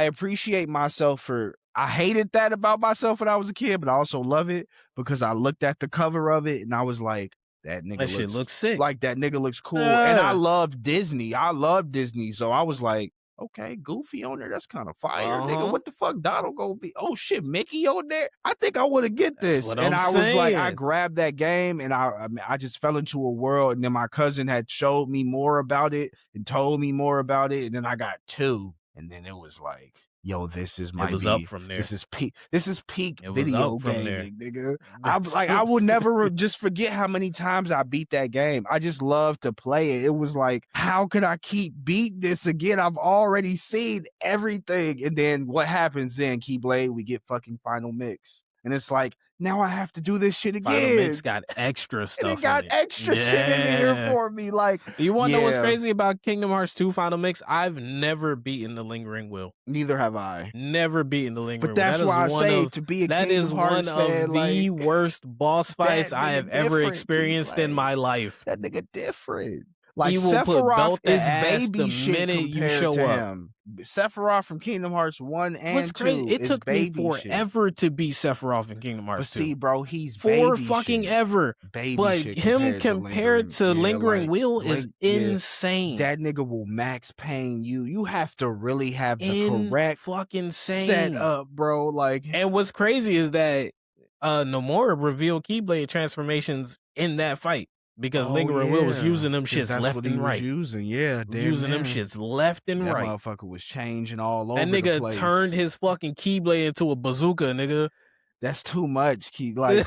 Speaker 2: appreciate myself for I hated that about myself when I was a kid, but I also love it because I looked at the cover of it and I was like, that nigga
Speaker 1: That shit
Speaker 2: looks
Speaker 1: looks sick.
Speaker 2: like that nigga looks cool. And I love Disney. I love Disney. So I was like, okay, Goofy on there. That's kind of fire, nigga. What the fuck? Donald gonna be? Oh shit, Mickey on there. I think I want to get
Speaker 1: That's
Speaker 2: this.
Speaker 1: what
Speaker 2: And
Speaker 1: I'm
Speaker 2: I was like, I
Speaker 1: saying.
Speaker 2: grabbed that game, and I just fell into a world. And then my cousin had showed me more about it and told me more about it. And then I got 2, and then it was like, yo,
Speaker 1: It was up from there.
Speaker 2: this is peak
Speaker 1: It was
Speaker 2: video
Speaker 1: up from there.
Speaker 2: gaming, nigga. I'm
Speaker 1: That's
Speaker 2: like,
Speaker 1: what
Speaker 2: I
Speaker 1: I'm
Speaker 2: will never
Speaker 1: saying.
Speaker 2: just forget how many times I beat that game. I just love to play it. It was like, how could I keep beating this again? I've already seen everything. And then what happens then, Keyblade? We get fucking Final Mix. And it's like, now I have to do this shit again.
Speaker 1: Final Mix got extra
Speaker 2: and
Speaker 1: stuff
Speaker 2: it got
Speaker 1: in it.
Speaker 2: extra shit in here for me. Like,
Speaker 1: You want to know what's
Speaker 2: yeah,
Speaker 1: crazy about Kingdom Hearts 2 Final Mix? I've never beaten the Lingering Will.
Speaker 2: neither have I.
Speaker 1: Never beaten the Lingering
Speaker 2: But
Speaker 1: Will.
Speaker 2: that's
Speaker 1: That
Speaker 2: why I
Speaker 1: is one
Speaker 2: say
Speaker 1: of
Speaker 2: to be a
Speaker 1: that
Speaker 2: Kingdom
Speaker 1: is
Speaker 2: Hearts
Speaker 1: one
Speaker 2: fan,
Speaker 1: of the
Speaker 2: like,
Speaker 1: worst boss fights
Speaker 2: that
Speaker 1: I
Speaker 2: nigga
Speaker 1: have ever
Speaker 2: different,
Speaker 1: experienced in
Speaker 2: Keyblade.
Speaker 1: my life.
Speaker 2: That nigga different. Like
Speaker 1: He will put
Speaker 2: Sephiroth
Speaker 1: belt to
Speaker 2: is
Speaker 1: ass
Speaker 2: baby
Speaker 1: the
Speaker 2: shit
Speaker 1: minute you
Speaker 2: compared
Speaker 1: show
Speaker 2: to
Speaker 1: up.
Speaker 2: him. Sephiroth from Kingdom Hearts 1
Speaker 1: What's
Speaker 2: and
Speaker 1: crazy?
Speaker 2: 2
Speaker 1: It
Speaker 2: is
Speaker 1: took me
Speaker 2: baby shit.
Speaker 1: forever to beat Sephiroth in Kingdom
Speaker 2: But
Speaker 1: Hearts 2.
Speaker 2: see, bro, he's
Speaker 1: For
Speaker 2: baby
Speaker 1: fucking
Speaker 2: shit.
Speaker 1: ever.
Speaker 2: Baby
Speaker 1: But
Speaker 2: shit
Speaker 1: him compared to
Speaker 2: yeah,
Speaker 1: Lingering
Speaker 2: like,
Speaker 1: Will is insane.
Speaker 2: That nigga will max pain you. You have to really have the correct
Speaker 1: fucking
Speaker 2: setup, bro. Like,
Speaker 1: and what's crazy is that Nomura revealed Keyblade transformations in that fight. because
Speaker 2: Oh
Speaker 1: Nigga and Will was
Speaker 2: yeah,
Speaker 1: using them
Speaker 2: because
Speaker 1: shits
Speaker 2: that's
Speaker 1: left
Speaker 2: what he
Speaker 1: and
Speaker 2: was
Speaker 1: right.
Speaker 2: using. Yeah, damn
Speaker 1: Using them
Speaker 2: near.
Speaker 1: shits left and
Speaker 2: That
Speaker 1: right.
Speaker 2: motherfucker was changing all
Speaker 1: That
Speaker 2: over the
Speaker 1: nigga
Speaker 2: place.
Speaker 1: turned his fucking Keyblade into a bazooka, nigga.
Speaker 2: That's too much. Like,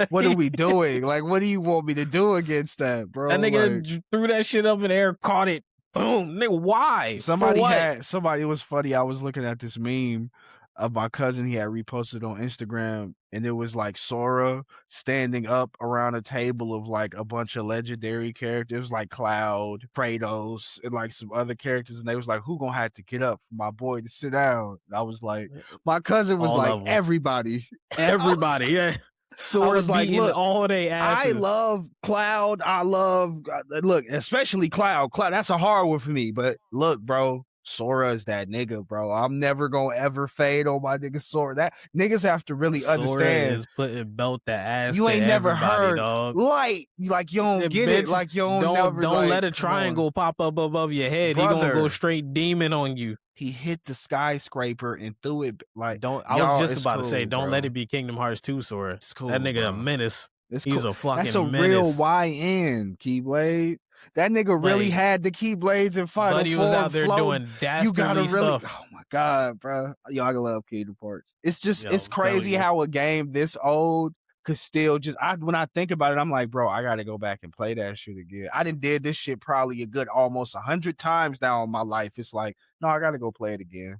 Speaker 2: what are we doing? Like, what do you want me to do against that, bro?
Speaker 1: That nigga
Speaker 2: Like,
Speaker 1: threw that shit up in the air, caught it. Boom. Nigga, why? For what?
Speaker 2: it was funny. I was looking at this meme of my cousin he had reposted on Instagram, and it was like Sora standing up around a table of like a bunch of legendary characters like Cloud, Kratos, and like some other characters, and they was like, who gonna have to get up for my boy to sit down? And I was like, my cousin was
Speaker 1: All
Speaker 2: like,
Speaker 1: of 'em.
Speaker 2: everybody.
Speaker 1: Everybody, yeah. Sora's
Speaker 2: like,
Speaker 1: beating
Speaker 2: look,
Speaker 1: all they asses.
Speaker 2: I love Cloud. I love look, especially Cloud. Cloud, that's a hard one for me. But look, bro, Sora is that nigga, bro. I'm never gonna ever fade on my nigga Sora. That niggas have to really
Speaker 1: Sora
Speaker 2: understand.
Speaker 1: is putting belt the ass.
Speaker 2: You ain't never heard
Speaker 1: dog.
Speaker 2: light. Like you don't get
Speaker 1: bitch,
Speaker 2: it. Like you don't
Speaker 1: don't let a triangle pop up above your head. Brother, he gonna go straight demon on you.
Speaker 2: He hit the skyscraper and threw it like.
Speaker 1: I was just about to say, don't let it be Kingdom Hearts 2, Sora. It's cool. That nigga
Speaker 2: bro.
Speaker 1: a menace.
Speaker 2: It's
Speaker 1: He's
Speaker 2: cool.
Speaker 1: a fucking
Speaker 2: That's a
Speaker 1: menace.
Speaker 2: real YN Keyblade. That nigga really had the Keyblades in Final Form.
Speaker 1: But he was out there doing dastardly stuff.
Speaker 2: Oh my god, bro. Yo, I love Kingdom Hearts. It's just it's crazy how a game this old could still just when I think about it, I'm like, bro, I gotta go back and play that shit again. I done did this shit probably a good almost 100 times now in my life. It's like, no, I gotta go play it again.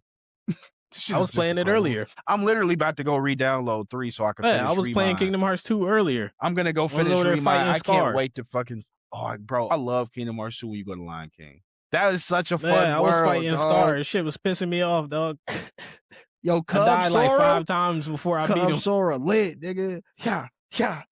Speaker 1: I was playing it earlier.
Speaker 2: I'm literally about to go re-download 3 so I can finish
Speaker 1: I was playing Kingdom Hearts 2 earlier.
Speaker 2: I'm gonna go finish Remind. I can't wait to fucking bro. I love Kingdom Hearts 2 when you go to Lion King. That is such a fun world.
Speaker 1: I was fighting Scar. This shit was pissing me off, dog.
Speaker 2: Yo, Cub
Speaker 1: I died
Speaker 2: Sora,
Speaker 1: like 5 times before I beat him.
Speaker 2: Sora lit, nigga. Yeah.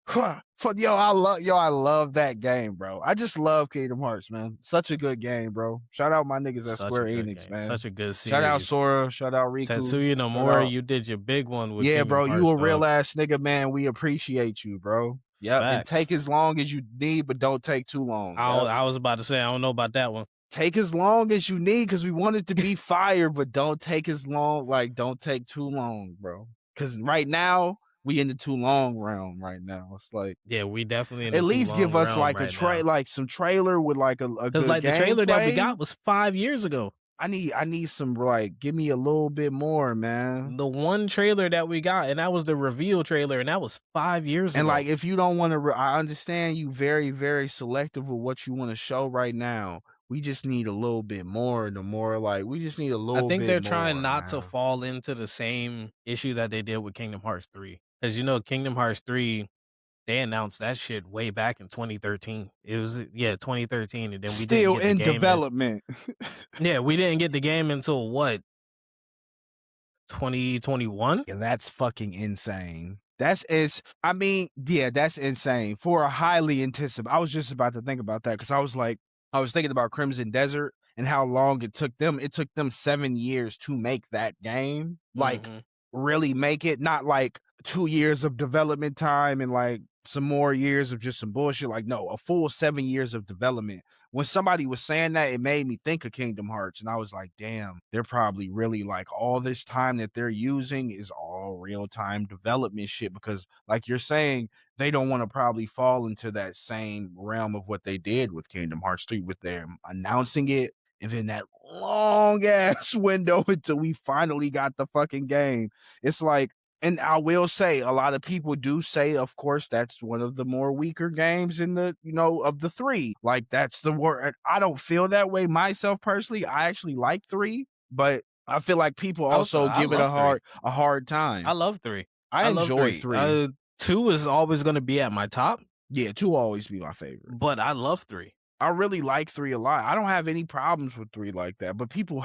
Speaker 2: I love that game, bro. I just love Kingdom Hearts, man. Such a good game, bro. Shout out my niggas at Square Enix, man.
Speaker 1: Such a good series.
Speaker 2: Shout out Sora. Shout out Riku.
Speaker 1: Tetsuya Nomura, you did your big one with Kingdom
Speaker 2: bro.
Speaker 1: Hearts,
Speaker 2: You a real ass nigga, man. We appreciate you, bro. Yeah, and take as long as you need, but don't take too long.
Speaker 1: I was about to say, I don't know about that one.
Speaker 2: Take as long as you need because we want it to be fire, but don't take as long. Like, don't take too long, bro. Because right now, we in the too long realm right now. It's like,
Speaker 1: yeah, we definitely
Speaker 2: at least give us like like some trailer with like a good
Speaker 1: because like the trailer that we got was 5 years ago.
Speaker 2: I need some like give me a little bit more, man.
Speaker 1: The one trailer that we got, and that was the reveal trailer, and that was 5 years ago.
Speaker 2: And like, if you don't want to, I understand you very, very selective with what you want to show right now. We just need a little bit more. The more like we just need a little bit.
Speaker 1: I think they're trying
Speaker 2: more,
Speaker 1: not to fall into the same issue that they did with Kingdom Hearts 3. Because Kingdom Hearts 3, they announced that shit way back in 2013. It was 2013, and then we
Speaker 2: still in development.
Speaker 1: Yeah, we didn't get the game until what? 2021?
Speaker 2: Yeah, that's fucking insane. That's insane for a highly anticipated. I was just about to think about that because I was thinking about Crimson Desert and how long it took them. It took them 7 years to make that game. Like, really make it, not like 2 years of development time and like some more years of just some bullshit. Like, no, a full 7 years of development. When somebody was saying that, it made me think of Kingdom Hearts. And I was like, damn, they're probably really like all this time that they're using is all real time development shit. Because like you're saying, they don't want to probably fall into that same realm of what they did with Kingdom Hearts 3 with them announcing it. And then that long ass window until we finally got the fucking game. It's like, and I will say, a lot of people do say, of course, that's one of the more weaker games in the, of the 3. Like, that's the word. I don't feel that way myself personally. I actually like 3, but I feel like people also give it a hard time.
Speaker 1: I love 3.
Speaker 2: I enjoy 3.
Speaker 1: 2 is always going to be at my top.
Speaker 2: Yeah, 2 will always be my favorite.
Speaker 1: But I love 3.
Speaker 2: I really like 3 a lot. I don't have any problems with 3 like that. But people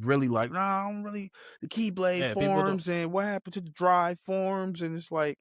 Speaker 2: really like, nah, I don't really the Keyblade forms and what happened to the Drive forms, and it's like,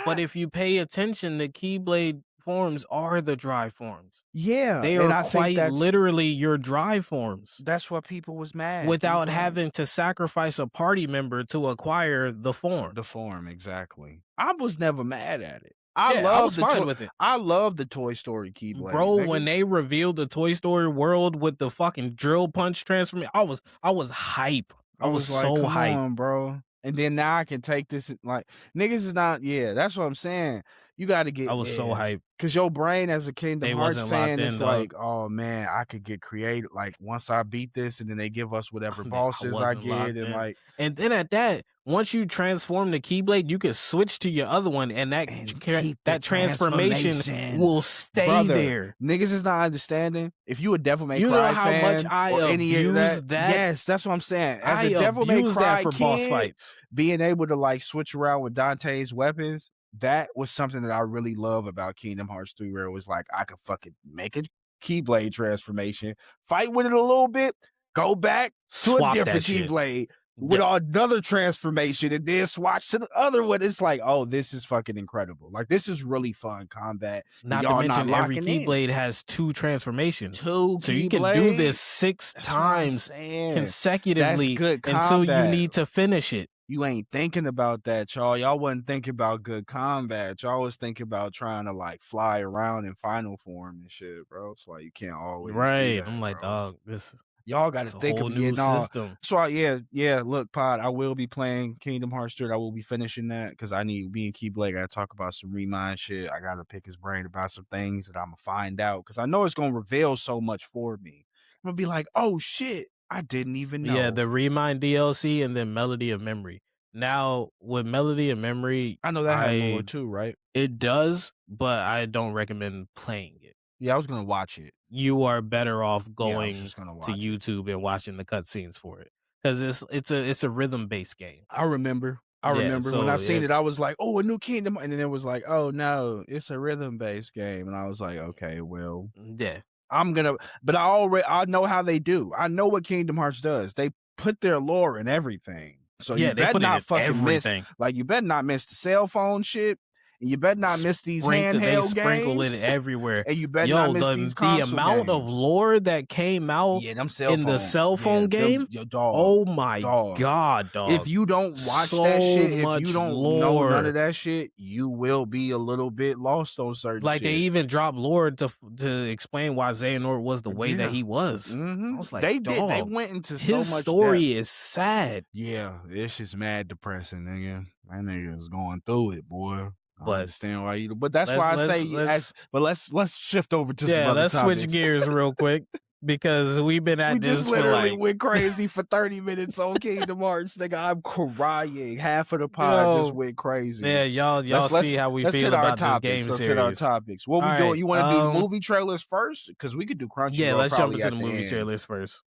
Speaker 1: but if you pay attention, the Keyblade forms are the Drive forms.
Speaker 2: Yeah,
Speaker 1: they are quite literally your Drive forms.
Speaker 2: That's what people was mad
Speaker 1: without having to sacrifice a party member to acquire the form.
Speaker 2: The form, exactly. I was never mad at it.
Speaker 1: I was fine with it.
Speaker 2: I love the Toy Story Keyblade,
Speaker 1: bro. When they revealed the Toy Story world with the fucking drill punch transformation, I was hype. I was like, so hype,
Speaker 2: bro. And then now I can take this like niggas is not. Yeah, that's what I'm saying. You gotta
Speaker 1: I
Speaker 2: get
Speaker 1: was so
Speaker 2: yeah.
Speaker 1: hyped.
Speaker 2: Cause your brain as a Kingdom
Speaker 1: They
Speaker 2: Hearts
Speaker 1: wasn't locked
Speaker 2: fan,
Speaker 1: in,
Speaker 2: it's
Speaker 1: dog.
Speaker 2: like, "Oh, man, I could get creative, like, once I beat this and then they give us whatever
Speaker 1: I
Speaker 2: bosses I
Speaker 1: wasn't
Speaker 2: get,"
Speaker 1: locked
Speaker 2: and,
Speaker 1: in.
Speaker 2: like
Speaker 1: And then at that, once you transform the Keyblade, you can switch to your other one, and
Speaker 2: and keep the
Speaker 1: that transformation
Speaker 2: transformation.
Speaker 1: will stay
Speaker 2: Brother,
Speaker 1: there.
Speaker 2: niggas is not understanding. If you a Devil May
Speaker 1: You know
Speaker 2: Cry
Speaker 1: how much
Speaker 2: fan
Speaker 1: I
Speaker 2: or any of that
Speaker 1: abused that?
Speaker 2: yes, that's what I'm saying. As
Speaker 1: I
Speaker 2: a Devil May
Speaker 1: abused that
Speaker 2: Cry
Speaker 1: for boss
Speaker 2: kid,
Speaker 1: fights.
Speaker 2: being able to, like, switch around with Dante's weapons, that was something that I really love about Kingdom Hearts 3, where it was like, I could fucking make a Keyblade transformation, fight with it a little bit, go back to a
Speaker 1: Swap that
Speaker 2: different
Speaker 1: shit.
Speaker 2: Keyblade with
Speaker 1: Yeah.
Speaker 2: another transformation and then swatch to the other one. It's like, oh, this is fucking incredible. Like, this is really fun combat.
Speaker 1: Not to
Speaker 2: Y'all not
Speaker 1: mention every
Speaker 2: locking in.
Speaker 1: Keyblade has 2 transformations.
Speaker 2: 2
Speaker 1: So you can do
Speaker 2: Keyblades?
Speaker 1: this 6
Speaker 2: That's what I'm
Speaker 1: times
Speaker 2: saying. That's
Speaker 1: consecutively
Speaker 2: good
Speaker 1: until you
Speaker 2: combat.
Speaker 1: need to finish it.
Speaker 2: You ain't thinking about that, y'all. Y'all wasn't thinking about good combat. Y'all was thinking about trying to, like, fly around in final form and shit, bro. It's like, you can't always do
Speaker 1: Right.
Speaker 2: that,
Speaker 1: I'm like,
Speaker 2: bro.
Speaker 1: dog, this
Speaker 2: Y'all gotta
Speaker 1: is a
Speaker 2: think
Speaker 1: whole
Speaker 2: of
Speaker 1: new
Speaker 2: getting all
Speaker 1: system.
Speaker 2: so yeah, look, Pod, I will be playing Kingdom Hearts 3. I will be finishing that because I need me and Keyblade gotta talk about some Remind shit. I gotta pick his brain about some things that Imma find out because I know it's gonna reveal so much for me. I'm gonna be like, "Oh, shit, I didn't even know."
Speaker 1: Yeah, the Remind DLC and then Melody of Memory. Now, with Melody of Memory,
Speaker 2: I know that had lore too, right?
Speaker 1: it does, but I don't recommend playing it.
Speaker 2: Yeah, I was gonna watch it.
Speaker 1: You are better off
Speaker 2: Yeah, I was
Speaker 1: going
Speaker 2: just gonna
Speaker 1: to
Speaker 2: watch it.
Speaker 1: YouTube and watching the cutscenes for it because it's a rhythm-based game.
Speaker 2: I remember. I
Speaker 1: Yeah,
Speaker 2: remember when I
Speaker 1: so
Speaker 2: seen it, I was like, "Oh, a new Kingdom," and then it was like, "Oh, no, it's a rhythm-based game," and I was like, "Okay, well,
Speaker 1: yeah.
Speaker 2: I'm gonna," but I know how they do. I know what Kingdom Hearts does. They put their lore in everything. So you
Speaker 1: Yeah, they
Speaker 2: better
Speaker 1: put it
Speaker 2: not
Speaker 1: in
Speaker 2: fucking miss
Speaker 1: everything.
Speaker 2: like, you better not miss the cell phone shit, and you better not miss these
Speaker 1: They
Speaker 2: handheld
Speaker 1: sprinkle it
Speaker 2: games,
Speaker 1: everywhere.
Speaker 2: and you better not
Speaker 1: Yo,
Speaker 2: miss these
Speaker 1: the
Speaker 2: console
Speaker 1: amount of
Speaker 2: games.
Speaker 1: lore that came out
Speaker 2: Yeah, them cell
Speaker 1: in the
Speaker 2: phone
Speaker 1: cell phone game,
Speaker 2: your dog,
Speaker 1: oh my
Speaker 2: dog.
Speaker 1: god,
Speaker 2: If
Speaker 1: dog.
Speaker 2: you don't watch that
Speaker 1: So
Speaker 2: shit, if you
Speaker 1: much
Speaker 2: don't know none
Speaker 1: lore.
Speaker 2: of that shit, you will be a little bit lost on certain
Speaker 1: Like, they
Speaker 2: shit.
Speaker 1: even dropped lore to explain why Xehanort was the way that
Speaker 2: Yeah.
Speaker 1: he was. I
Speaker 2: Mhm.
Speaker 1: was like,
Speaker 2: They did. They
Speaker 1: dog,
Speaker 2: went into so
Speaker 1: his
Speaker 2: much depth.
Speaker 1: story is sad.
Speaker 2: Yeah, it's just mad depressing, nigga. That nigga is going through it, boy. I
Speaker 1: But
Speaker 2: understand why you, but that's why I say
Speaker 1: let's
Speaker 2: but let's shift over to some
Speaker 1: yeah,
Speaker 2: other
Speaker 1: let's switch
Speaker 2: topics.
Speaker 1: gears real quick because we've been
Speaker 2: We
Speaker 1: at
Speaker 2: just
Speaker 1: this for
Speaker 2: literally
Speaker 1: like
Speaker 2: went crazy for 30 minutes on Kingdom Hearts, nigga. I'm crying. Half of the pod just
Speaker 1: yo,
Speaker 2: went crazy.
Speaker 1: yeah, y'all see how we
Speaker 2: Let's
Speaker 1: feel
Speaker 2: hit our
Speaker 1: about this
Speaker 2: topics.
Speaker 1: game
Speaker 2: Let's hit our
Speaker 1: series.
Speaker 2: topics. What
Speaker 1: All
Speaker 2: we doing?
Speaker 1: right,
Speaker 2: You want to do the movie trailers first? Because we could do
Speaker 1: yeah,
Speaker 2: Crunchyroll
Speaker 1: let's jump
Speaker 2: probably
Speaker 1: into
Speaker 2: at
Speaker 1: the
Speaker 2: the
Speaker 1: movie
Speaker 2: end.
Speaker 1: trailers first.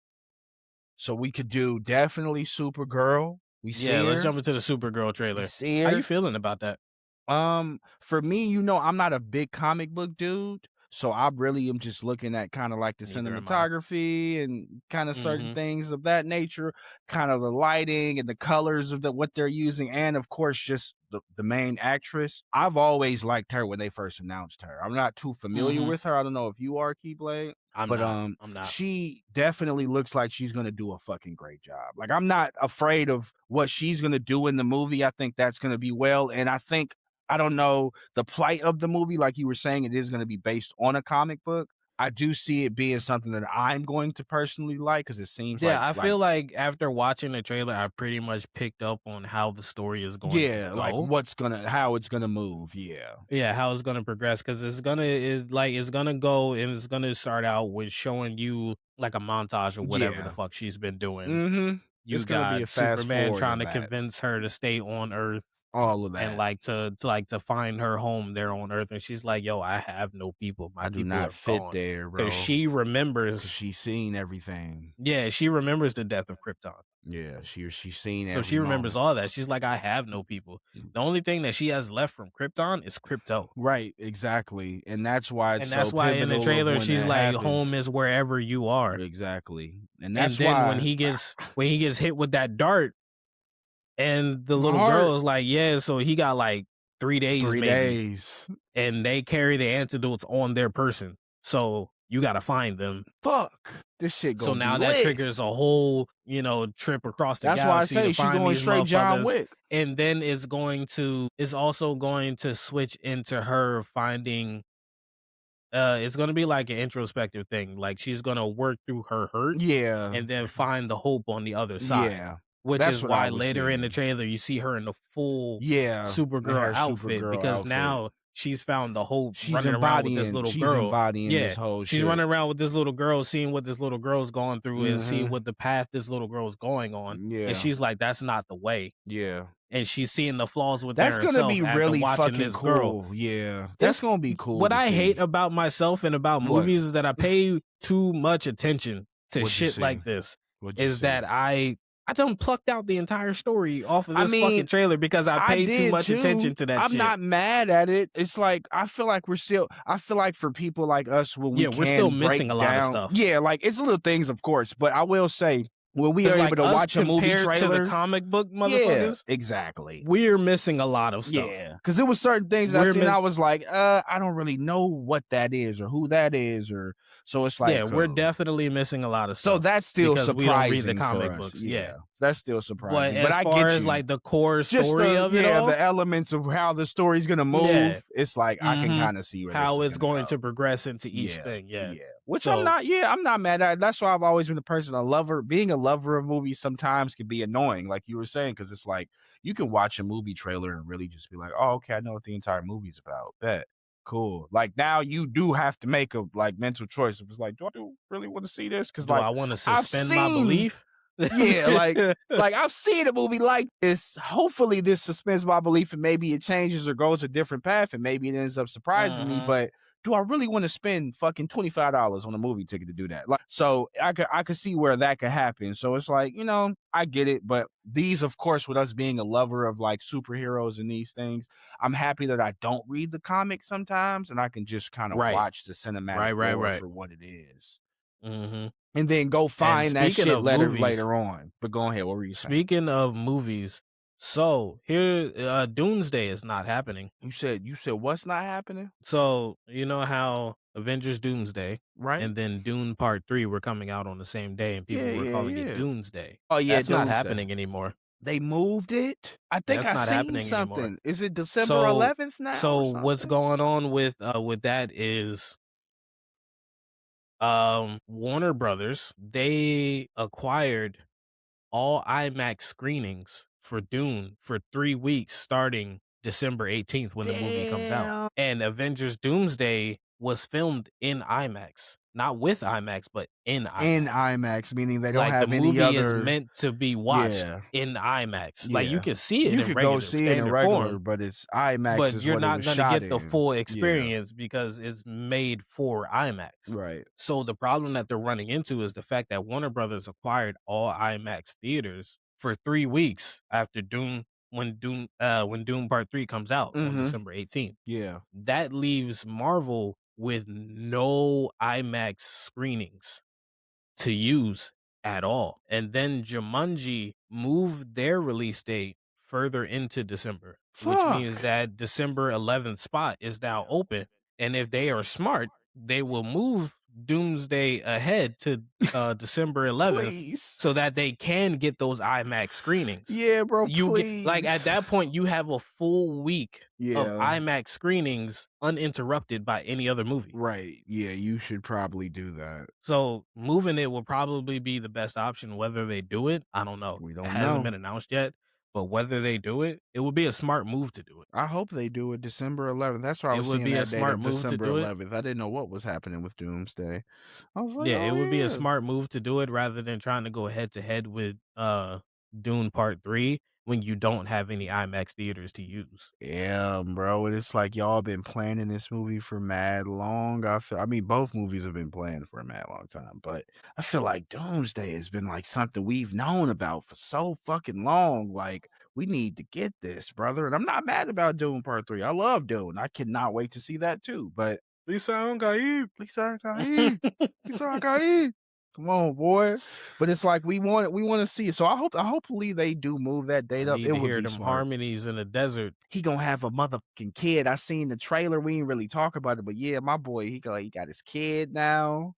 Speaker 2: So we could do definitely Supergirl. We see
Speaker 1: Yeah, let's
Speaker 2: her.
Speaker 1: jump into the Supergirl trailer.
Speaker 2: See
Speaker 1: How
Speaker 2: her.
Speaker 1: you feeling about that?
Speaker 2: For me, you know, I'm not a big comic book dude, so I really am just looking at kind of like the
Speaker 1: Neither am I.
Speaker 2: cinematography and kind of certain
Speaker 1: Mhm.
Speaker 2: things of that nature, kind of the lighting and the colors of what they're using, and of course, just the main actress. I've always liked her when they first announced her. I'm not too familiar
Speaker 1: Mhm.
Speaker 2: with her. I don't know if you are, Keyblade.
Speaker 1: I'm
Speaker 2: But
Speaker 1: not.
Speaker 2: she definitely looks like she's gonna do a fucking great job. Like, I'm not afraid of what she's gonna do in the movie. I think that's gonna be well, and I don't know the plight of the movie, like you were saying, it is gonna be based on a comic book. I do see it being something that I'm going to personally like because it seems
Speaker 1: Yeah, I
Speaker 2: like
Speaker 1: feel like after watching the trailer, I pretty much picked up on how the story is going to
Speaker 2: yeah, like
Speaker 1: go.
Speaker 2: how it's gonna move. Yeah.
Speaker 1: Yeah, how it's gonna progress because it's gonna go and it's gonna start out with showing you like a montage of whatever the
Speaker 2: Yeah.
Speaker 1: fuck she's been doing.
Speaker 2: Mm-hmm. It's
Speaker 1: You
Speaker 2: gonna be a
Speaker 1: got
Speaker 2: fast
Speaker 1: Superman
Speaker 2: forward
Speaker 1: trying
Speaker 2: of
Speaker 1: to
Speaker 2: that.
Speaker 1: convince her to stay on Earth
Speaker 2: All of
Speaker 1: and
Speaker 2: that.
Speaker 1: like to find her home there on Earth, and she's like, "Yo, I have no people. My
Speaker 2: I do
Speaker 1: people
Speaker 2: not
Speaker 1: are
Speaker 2: fit
Speaker 1: gone."
Speaker 2: there,
Speaker 1: Because
Speaker 2: bro.
Speaker 1: she
Speaker 2: Because
Speaker 1: remembers,
Speaker 2: she's seen everything.
Speaker 1: yeah, she remembers the death of Krypton.
Speaker 2: Yeah, she's seen
Speaker 1: So
Speaker 2: every
Speaker 1: she remembers
Speaker 2: moment.
Speaker 1: all that. She's like, I have no people. The only thing that she has left from Krypton is Krypto.
Speaker 2: Right, exactly, and that's why it's
Speaker 1: And
Speaker 2: so
Speaker 1: that's why in the
Speaker 2: pivotal of
Speaker 1: trailer
Speaker 2: when
Speaker 1: she's
Speaker 2: that
Speaker 1: like,
Speaker 2: happens.
Speaker 1: home is wherever you are.
Speaker 2: Exactly, and
Speaker 1: And
Speaker 2: that's
Speaker 1: then when
Speaker 2: why
Speaker 1: he gets hit with that dart, and the
Speaker 2: my
Speaker 1: little
Speaker 2: heart
Speaker 1: girl is like, yeah, so he got like 3 days
Speaker 2: 3
Speaker 1: maybe.
Speaker 2: days.
Speaker 1: And they carry the antidotes on their person. So you gotta find them.
Speaker 2: Fuck, this shit
Speaker 1: So
Speaker 2: gonna be
Speaker 1: now that
Speaker 2: lit.
Speaker 1: triggers a whole, trip across the
Speaker 2: That's why I
Speaker 1: galaxy
Speaker 2: say
Speaker 1: to
Speaker 2: she
Speaker 1: find
Speaker 2: going
Speaker 1: these
Speaker 2: straight John
Speaker 1: motherfuckers.
Speaker 2: Wick.
Speaker 1: And then it's also going to switch into her finding it's gonna be like an introspective thing. Like she's gonna work through her hurt
Speaker 2: Yeah,
Speaker 1: and then find the hope on the other side.
Speaker 2: yeah,
Speaker 1: Which
Speaker 2: that's
Speaker 1: is
Speaker 2: what I
Speaker 1: why
Speaker 2: was
Speaker 1: later in the
Speaker 2: seeing.
Speaker 1: trailer you see her in the full
Speaker 2: Yeah, in
Speaker 1: Supergirl
Speaker 2: her
Speaker 1: outfit
Speaker 2: Supergirl
Speaker 1: because
Speaker 2: outfit.
Speaker 1: now she's found the hope
Speaker 2: She's
Speaker 1: running around with this
Speaker 2: embodying
Speaker 1: little
Speaker 2: she's
Speaker 1: girl.
Speaker 2: embodying
Speaker 1: Yeah,
Speaker 2: this whole
Speaker 1: she's
Speaker 2: shit.
Speaker 1: running around with this little girl, seeing what this little girl's going through and seeing
Speaker 2: Mhm.
Speaker 1: what the path this little girl's going on, and
Speaker 2: Yeah.
Speaker 1: she's like, "That's not the way."
Speaker 2: Yeah.
Speaker 1: And she's seeing the flaws within
Speaker 2: That's gonna
Speaker 1: herself
Speaker 2: be
Speaker 1: after
Speaker 2: really
Speaker 1: watching
Speaker 2: fucking
Speaker 1: this girl.
Speaker 2: cool. Yeah. That's
Speaker 1: It's
Speaker 2: gonna be cool
Speaker 1: what
Speaker 2: to
Speaker 1: I hate
Speaker 2: see.
Speaker 1: about myself and about
Speaker 2: What?
Speaker 1: movies is that I pay too much attention to
Speaker 2: What'd you
Speaker 1: shit
Speaker 2: see?
Speaker 1: like this.
Speaker 2: What'd you
Speaker 1: Is
Speaker 2: see?
Speaker 1: that I done plucked out the entire story off of
Speaker 2: I
Speaker 1: this
Speaker 2: mean,
Speaker 1: fucking trailer because I
Speaker 2: I
Speaker 1: paid too
Speaker 2: did
Speaker 1: much
Speaker 2: too.
Speaker 1: attention to that
Speaker 2: I'm
Speaker 1: shit.
Speaker 2: not mad at it. It's like I feel like I feel like for people like us when we
Speaker 1: Yeah, we're still
Speaker 2: can
Speaker 1: missing
Speaker 2: break
Speaker 1: a lot of
Speaker 2: down,
Speaker 1: stuff.
Speaker 2: yeah, like it's little things, of course, but I will say when we are
Speaker 1: Cause
Speaker 2: able
Speaker 1: like
Speaker 2: to
Speaker 1: us
Speaker 2: watch a movie
Speaker 1: compared to the
Speaker 2: trailer,
Speaker 1: comic book
Speaker 2: yeah,
Speaker 1: motherfuckers,
Speaker 2: exactly.
Speaker 1: we're missing a lot of stuff.
Speaker 2: Yeah, because there was certain things that I
Speaker 1: We're
Speaker 2: seen, I
Speaker 1: miss
Speaker 2: was like, I don't really know what that is or who that is, or so it's
Speaker 1: Yeah,
Speaker 2: like,
Speaker 1: we're definitely missing a lot of
Speaker 2: so
Speaker 1: stuff
Speaker 2: that's still
Speaker 1: because we don't read the
Speaker 2: surprising for
Speaker 1: comic
Speaker 2: us.
Speaker 1: books.
Speaker 2: Yeah,
Speaker 1: Yeah.
Speaker 2: that's still
Speaker 1: But
Speaker 2: surprising. But
Speaker 1: as
Speaker 2: I
Speaker 1: far
Speaker 2: get
Speaker 1: as
Speaker 2: you.
Speaker 1: like the core
Speaker 2: Just
Speaker 1: story
Speaker 2: the
Speaker 1: of it
Speaker 2: yeah,
Speaker 1: all,
Speaker 2: the elements of how the story's gonna
Speaker 1: yeah.
Speaker 2: move, it's like I can
Speaker 1: Mhm.
Speaker 2: kind of see where this
Speaker 1: How
Speaker 2: is
Speaker 1: it's
Speaker 2: gonna
Speaker 1: going
Speaker 2: go.
Speaker 1: to progress into each
Speaker 2: Yeah,
Speaker 1: thing. Yeah.
Speaker 2: yeah. Which
Speaker 1: So
Speaker 2: I'm not mad at. That's why I've always been a person, a lover. Being a lover of movies sometimes can be annoying, like you were saying, because it's like you can watch a movie trailer and really just be like, oh, okay, I know what the entire movie's about. Bet. Cool. Like now you do have to make a like mental choice. If it's like, do I really want to see this? Because
Speaker 1: do
Speaker 2: like
Speaker 1: I want to
Speaker 2: I've
Speaker 1: suspend my
Speaker 2: seen,
Speaker 1: belief?
Speaker 2: yeah, like I've seen a movie like this. Hopefully, this suspends my belief, and maybe it changes or goes a different path, and maybe it ends up surprising me.
Speaker 1: Mhm.
Speaker 2: But do I really want to spend fucking $25 on a movie ticket to do that? Like, so I could see where that could happen. So it's like, I get it. But these, of course, with us being a lover of like superheroes and these things, I'm happy that I don't read the comic sometimes, and I can just kind of
Speaker 1: Right.
Speaker 2: watch the cinematic
Speaker 1: Right.
Speaker 2: lore
Speaker 1: Right.
Speaker 2: for what it is
Speaker 1: Mhm.
Speaker 2: and then go
Speaker 1: And
Speaker 2: find that shit
Speaker 1: movies,
Speaker 2: later on. But go ahead, what were you saying?
Speaker 1: speaking of movies, so here Doomsday is not happening.
Speaker 2: You said what's not happening?
Speaker 1: So, you know how Avengers Doomsday
Speaker 2: Right?
Speaker 1: and then Dune Part 3 were coming out on the same day and people
Speaker 2: Yeah,
Speaker 1: were
Speaker 2: yeah,
Speaker 1: calling it
Speaker 2: yeah.
Speaker 1: Doomsday.
Speaker 2: Oh yeah,
Speaker 1: That's not
Speaker 2: Doomsday.
Speaker 1: happening anymore.
Speaker 2: They moved it? I think
Speaker 1: That's
Speaker 2: I
Speaker 1: not
Speaker 2: seen
Speaker 1: happening anymore.
Speaker 2: something. Is it December
Speaker 1: So
Speaker 2: 11th now
Speaker 1: so
Speaker 2: or
Speaker 1: what's
Speaker 2: something?
Speaker 1: going on with that is Warner Brothers, they acquired all IMAX screenings for Dune for 3 weeks starting December 18th when the movie comes out.
Speaker 2: Damn.
Speaker 1: And Avengers Doomsday was filmed in IMAX, not with IMAX, but in
Speaker 2: In
Speaker 1: IMAX.
Speaker 2: IMAX, meaning they don't
Speaker 1: Like the
Speaker 2: have any
Speaker 1: movie is
Speaker 2: other.
Speaker 1: meant to be watched
Speaker 2: Yeah,
Speaker 1: in IMAX. Like you
Speaker 2: yeah.
Speaker 1: can see it
Speaker 2: You
Speaker 1: in
Speaker 2: could go
Speaker 1: regular
Speaker 2: see it in
Speaker 1: standard
Speaker 2: regular,
Speaker 1: form,
Speaker 2: but it's IMAX
Speaker 1: but
Speaker 2: is
Speaker 1: you're
Speaker 2: what it
Speaker 1: not
Speaker 2: was
Speaker 1: gonna
Speaker 2: shot
Speaker 1: get the
Speaker 2: in.
Speaker 1: full
Speaker 2: Yeah,
Speaker 1: experience because it's made for IMAX.
Speaker 2: right.
Speaker 1: So the problem that they're running into is the fact that Warner Brothers acquired all IMAX theaters for 3 weeks after when Doom Part 3 comes out on
Speaker 2: Mhm.
Speaker 1: December 18th.
Speaker 2: Yeah.
Speaker 1: That leaves Marvel with no IMAX screenings to use at all. And then Jumanji moved their release date further into December, which means
Speaker 2: Fuck.
Speaker 1: that December 11th spot is now open. And if they are smart, they will move Doomsday ahead to December 11th
Speaker 2: Please.
Speaker 1: so that they can get those IMAX screenings.
Speaker 2: Yeah, bro,
Speaker 1: You get like at
Speaker 2: please.
Speaker 1: that point you have a full week of
Speaker 2: Yeah.
Speaker 1: IMAX screenings uninterrupted by any other movie.
Speaker 2: Right. Yeah, you should probably do that.
Speaker 1: So moving it will probably be the best option. Whether they do it, I don't know.
Speaker 2: We
Speaker 1: It
Speaker 2: don't
Speaker 1: hasn't
Speaker 2: know.
Speaker 1: been announced yet, but whether they do it, it would be a smart move to do it.
Speaker 2: I hope they do it December 11th. That's why I
Speaker 1: It
Speaker 2: was
Speaker 1: would
Speaker 2: seeing
Speaker 1: be a
Speaker 2: that date
Speaker 1: smart
Speaker 2: of
Speaker 1: move to
Speaker 2: December
Speaker 1: do it.
Speaker 2: 11th. I didn't know what was happening with Doomsday. I was like,
Speaker 1: Yeah, it
Speaker 2: oh
Speaker 1: would be a
Speaker 2: yeah.
Speaker 1: smart move to do it rather than trying to go head to head with Dune Part 3 when you don't have any IMAX theaters to use.
Speaker 2: Yeah, bro. And it's like y'all been planning this movie for mad long. I mean, both movies have been planned for a mad long time, but I feel like Doomsday has been like something we've known about for so fucking long. Like, we need to get this, brother. And I'm not mad about Dune Part 3. I love Dune. I cannot wait to see that too. But Lisa Angai, Lisa Angai, Lisa Angai. Come on, boy. But it's like we want to see it. So hopefully they do move that
Speaker 1: I
Speaker 2: date up.
Speaker 1: need
Speaker 2: It
Speaker 1: to
Speaker 2: would
Speaker 1: hear
Speaker 2: be
Speaker 1: them
Speaker 2: smart.
Speaker 1: harmonies in the desert.
Speaker 2: He gonna have a motherfucking kid. I seen the trailer. We didn't really talk about it, but yeah, my boy, he got his kid now.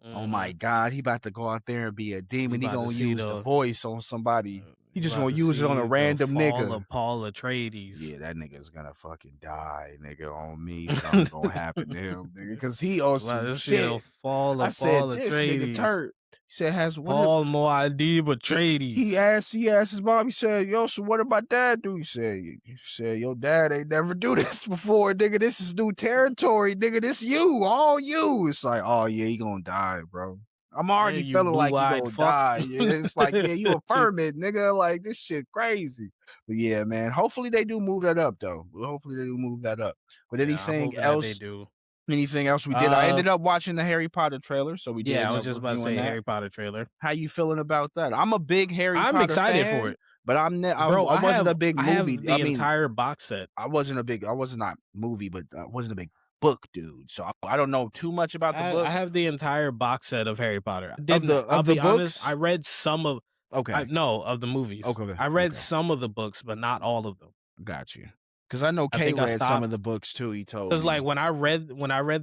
Speaker 2: Oh
Speaker 1: Hmm.
Speaker 2: my god, he about to go out there and be a
Speaker 1: You
Speaker 2: demon. He
Speaker 1: about to
Speaker 2: gonna
Speaker 1: see
Speaker 2: use the voice on somebody. He
Speaker 1: You
Speaker 2: just
Speaker 1: about
Speaker 2: gonna
Speaker 1: to
Speaker 2: use it on a
Speaker 1: see the
Speaker 2: random
Speaker 1: fall
Speaker 2: nigga.
Speaker 1: of Paul Atreides.
Speaker 2: Yeah, that nigga's gonna fucking die, nigga. On me, something gonna happen to him, nigga, because he on
Speaker 1: Wow,
Speaker 2: some
Speaker 1: this see the
Speaker 2: shit.
Speaker 1: fall
Speaker 2: I
Speaker 1: of
Speaker 2: said,
Speaker 1: Paul
Speaker 2: this nigga
Speaker 1: Atreides.
Speaker 2: turned. He said, has what?
Speaker 1: Paul Muad'Dib
Speaker 2: He
Speaker 1: Atreides.
Speaker 2: asked, he asked his mom, he said, yo, so what did my dad do? He said, your dad ain't never do this before, nigga. This is new territory, nigga. This you, all you. It's like, oh yeah, he gonna die, bro. I'm
Speaker 1: Yeah,
Speaker 2: already
Speaker 1: you
Speaker 2: feeling like he
Speaker 1: blue-eyed
Speaker 2: gonna
Speaker 1: fuck.
Speaker 2: die. Yeah, it's like, yeah, you a permit, nigga. Like this shit crazy. But yeah, man. Hopefully they do move that up though. Hopefully they do move that up. But
Speaker 1: Yeah, I'm
Speaker 2: anything
Speaker 1: hoping that they
Speaker 2: else?
Speaker 1: do.
Speaker 2: Anything else we did? I
Speaker 1: Uh,
Speaker 2: ended up watching the Harry Potter trailer, so we did
Speaker 1: yeah, I
Speaker 2: end
Speaker 1: was
Speaker 2: up
Speaker 1: just about to
Speaker 2: reviewing
Speaker 1: say
Speaker 2: that.
Speaker 1: Harry Potter trailer.
Speaker 2: How you feeling about that? I'm a big Harry
Speaker 1: I'm
Speaker 2: Potter
Speaker 1: excited for
Speaker 2: fan,
Speaker 1: it.
Speaker 2: but
Speaker 1: Bro,
Speaker 2: I wasn't a big
Speaker 1: I have
Speaker 2: movie. I
Speaker 1: the
Speaker 2: mean,
Speaker 1: entire box set.
Speaker 2: I was not movie, but I wasn't a big book dude. So I don't know too much about the
Speaker 1: I
Speaker 2: books
Speaker 1: have the entire box set of Harry Potter. I
Speaker 2: of
Speaker 1: didn't. I'll
Speaker 2: the
Speaker 1: be honest. I
Speaker 2: books.
Speaker 1: read some of. I
Speaker 2: Okay,
Speaker 1: no of the movies.
Speaker 2: okay,
Speaker 1: I read
Speaker 2: okay,
Speaker 1: some of the books, but not all of them.
Speaker 2: got you. Because I know
Speaker 1: I
Speaker 2: Kay
Speaker 1: think I
Speaker 2: read some
Speaker 1: stopped
Speaker 2: of the books too. He told
Speaker 1: because like
Speaker 2: me.
Speaker 1: when I read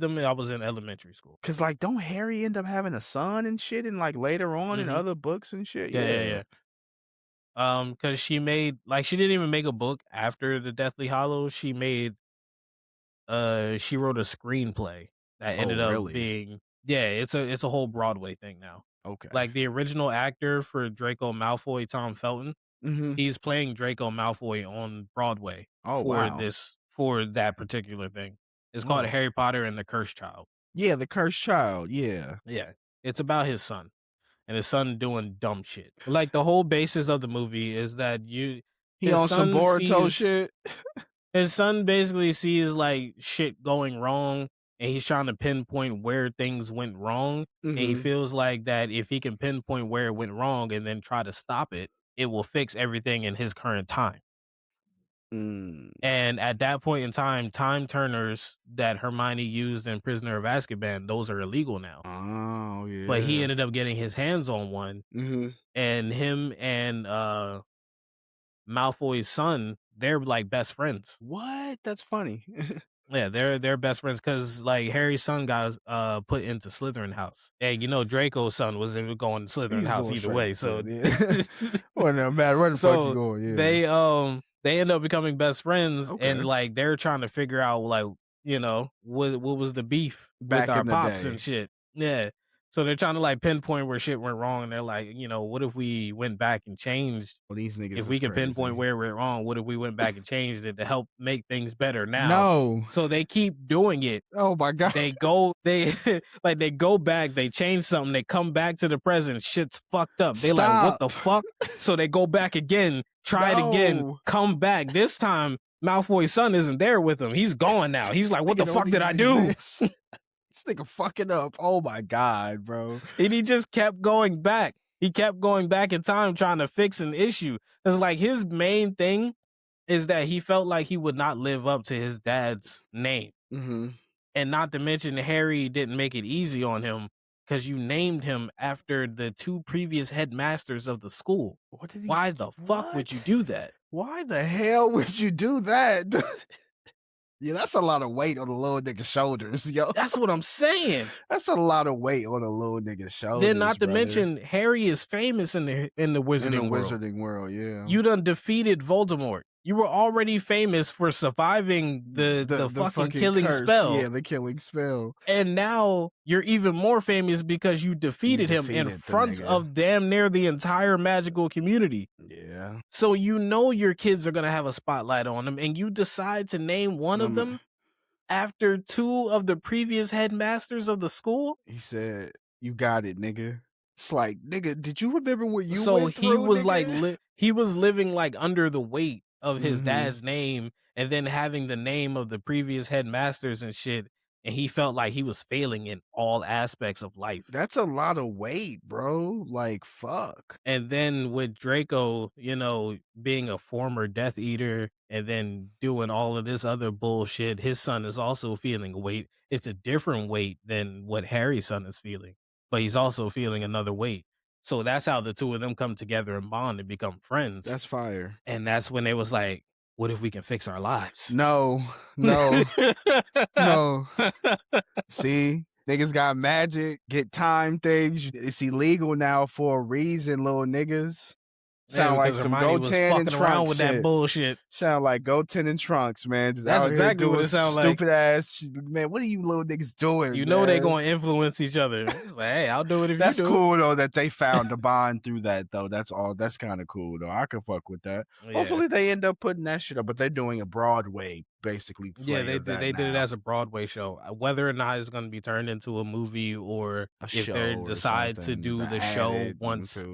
Speaker 1: them, I was in elementary school.
Speaker 2: Cause like, don't Harry end up having a son and shit, and like later on in
Speaker 1: Hmm.
Speaker 2: other books and shit?
Speaker 1: Yeah, yeah,
Speaker 2: Yeah.
Speaker 1: yeah. Because she made like she didn't even make a book after the Deathly Hollows. She wrote a screenplay that
Speaker 2: Oh,
Speaker 1: ended up
Speaker 2: really?
Speaker 1: being yeah. It's a whole Broadway thing now.
Speaker 2: Okay.
Speaker 1: Like the original actor for Draco Malfoy, Tom Felton,
Speaker 2: Mm-hmm.
Speaker 1: he's playing Draco Malfoy on Broadway
Speaker 2: Oh, wow.
Speaker 1: for that particular thing. It's called
Speaker 2: Oh,
Speaker 1: Harry Potter and the Cursed Child.
Speaker 2: yeah. The cursed child. Yeah.
Speaker 1: Yeah. It's about his son and his son doing dumb shit. Like the whole basis of the movie is that
Speaker 2: He
Speaker 1: his
Speaker 2: on some
Speaker 1: son
Speaker 2: Boruto
Speaker 1: sees
Speaker 2: shit.
Speaker 1: his son basically sees like shit going wrong and he's trying to pinpoint where things went wrong. And he
Speaker 2: Mm-hmm.
Speaker 1: feels like that if he can pinpoint where it went wrong and then try to stop it, it will fix everything in his current time.
Speaker 2: Mm.
Speaker 1: And at that point in time, time turners that Hermione used in Prisoner of Azkaban, those are illegal now.
Speaker 2: Oh,
Speaker 1: But he
Speaker 2: yeah.
Speaker 1: ended up getting his hands on one,
Speaker 2: Mm-hmm.
Speaker 1: and him and Malfoy's son, they're like best friends.
Speaker 2: What? That's funny.
Speaker 1: Yeah, they're best friends because like Harry's son got put into Slytherin house, and you know Draco's son was going to Slytherin
Speaker 2: He's
Speaker 1: house
Speaker 2: going
Speaker 1: either
Speaker 2: straight
Speaker 1: way.
Speaker 2: into
Speaker 1: So,
Speaker 2: it. Yeah. Well, no matter where the fuck you
Speaker 1: so
Speaker 2: going. Yeah.
Speaker 1: they end up becoming best friends, and
Speaker 2: Okay.
Speaker 1: like they're trying to figure out like what was the beef with
Speaker 2: Back
Speaker 1: our
Speaker 2: in the
Speaker 1: pops
Speaker 2: day.
Speaker 1: and shit. Yeah, so they're trying to like pinpoint where shit went wrong, and they're like, what if we went back and changed?
Speaker 2: Well, these niggas
Speaker 1: If
Speaker 2: is
Speaker 1: we can pinpoint
Speaker 2: crazy.
Speaker 1: where it went wrong, what if we went back and changed it to help make things better now?
Speaker 2: No.
Speaker 1: So they keep doing it.
Speaker 2: Oh my god.
Speaker 1: They like they go back, they change something, they come back to the present, shit's fucked up. They like, what the
Speaker 2: Stop.
Speaker 1: fuck? So they go back again, try it again,
Speaker 2: No.
Speaker 1: come back. This time, Malfoy's son isn't there with him. He's gone now. He's like, what
Speaker 2: Nigga
Speaker 1: the fuck
Speaker 2: don't
Speaker 1: did I
Speaker 2: even
Speaker 1: do?
Speaker 2: exist. This nigga fucking up. Oh my god, bro.
Speaker 1: And he just kept going back. He kept going back in time trying to fix an issue. It's like his main thing is that he felt like he would not live up to his dad's name.
Speaker 2: Mm-hmm.
Speaker 1: And not to mention, Harry didn't make it easy on him because you named him after the two previous headmasters of the school.
Speaker 2: What did he?
Speaker 1: Why the fuck would you do that?
Speaker 2: Why the hell would you do that? Yeah, that's a lot of weight on a little nigga's shoulders, yo.
Speaker 1: That's what I'm saying.
Speaker 2: That's a lot of weight on a little nigga's shoulders.
Speaker 1: Then, not to
Speaker 2: brother.
Speaker 1: mention, Harry is famous in the Wizarding world.
Speaker 2: Wizarding world, yeah.
Speaker 1: You done defeated Voldemort. You were already famous for surviving the fucking killing
Speaker 2: curse.
Speaker 1: spell.
Speaker 2: Yeah, the killing spell.
Speaker 1: And now you're even more famous because you defeated him in front of damn near the entire magical community.
Speaker 2: Yeah.
Speaker 1: So you know your kids are going to have a spotlight on them, and you decide to name one of them after two of the previous headmasters of the school?
Speaker 2: He said, you got it, nigga. It's like, nigga, did you remember what you
Speaker 1: so
Speaker 2: went through,
Speaker 1: he was
Speaker 2: nigga?
Speaker 1: like he was living like under the weight of his
Speaker 2: Mhm.
Speaker 1: dad's name, and then having the name of the previous headmasters and shit, and he felt like he was failing in all aspects of life.
Speaker 2: That's a lot of weight, bro. Like, fuck.
Speaker 1: And then with Draco, being a former Death Eater and then doing all of this other bullshit, his son is also feeling a weight. It's a different weight than what Harry's son is feeling, but he's also feeling another weight. So that's how the two of them come together and bond and become friends.
Speaker 2: That's fire.
Speaker 1: And that's when they was like, what if we can fix our lives?
Speaker 2: No, no, no. See, niggas got magic, get time things. It's illegal now for a reason, little niggas.
Speaker 1: Yeah,
Speaker 2: Sound like
Speaker 1: because
Speaker 2: some
Speaker 1: Hermione was
Speaker 2: Goten and
Speaker 1: fucking around
Speaker 2: Trunks
Speaker 1: with that
Speaker 2: shit.
Speaker 1: bullshit.
Speaker 2: Sound like Goten and Trunks, man. Just
Speaker 1: That's
Speaker 2: out here
Speaker 1: exactly what
Speaker 2: doing
Speaker 1: it sound like.
Speaker 2: stupid ass man. What are you little niggas doing,
Speaker 1: You know they
Speaker 2: man?
Speaker 1: gonna influence each other. It's like, hey, I'll do it if you
Speaker 2: That's
Speaker 1: do it.
Speaker 2: cool though that they found a bond through that though. That's all. That's kind of cool though. I could fuck with that.
Speaker 1: Yeah.
Speaker 2: Hopefully they end up putting that shit up, but they're doing a Broadway basically
Speaker 1: Yeah,
Speaker 2: play of that
Speaker 1: they did it
Speaker 2: now.
Speaker 1: as a Broadway show. Whether or not it's gonna be turned into a movie or
Speaker 2: A
Speaker 1: if
Speaker 2: show
Speaker 1: they
Speaker 2: or
Speaker 1: decide to
Speaker 2: something
Speaker 1: do
Speaker 2: to
Speaker 1: the
Speaker 2: add
Speaker 1: show
Speaker 2: it into it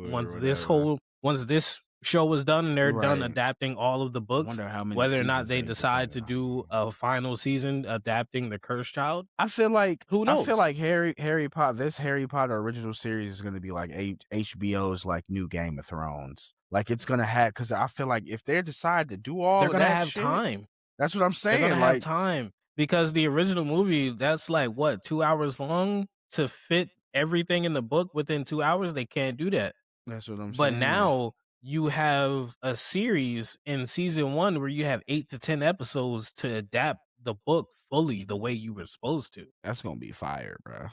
Speaker 2: or
Speaker 1: once this show is done and they're done
Speaker 2: right.
Speaker 1: adapting all of the
Speaker 2: I
Speaker 1: books,
Speaker 2: wonder how many
Speaker 1: whether or not
Speaker 2: seasons
Speaker 1: they
Speaker 2: they could
Speaker 1: decide
Speaker 2: do.
Speaker 1: to do a final season adapting the Cursed Child,
Speaker 2: I feel like
Speaker 1: who knows?
Speaker 2: Harry Potter, this Harry Potter original series is going to be like HBO's like new Game of Thrones. Like it's going to have because I feel like if they decide to do all
Speaker 1: They're
Speaker 2: of
Speaker 1: gonna
Speaker 2: that
Speaker 1: have
Speaker 2: shit,
Speaker 1: time.
Speaker 2: that's what I'm
Speaker 1: They're
Speaker 2: saying.
Speaker 1: gonna have
Speaker 2: Like
Speaker 1: time because the original movie that's like what 2 hours long to fit everything in the book within 2 hours. They can't do that.
Speaker 2: that's what I'm
Speaker 1: But
Speaker 2: saying.
Speaker 1: now you have a series in season 1 where you have 8 to 10 episodes to adapt the book fully the way you were supposed to.
Speaker 2: That's gonna be fire, bro.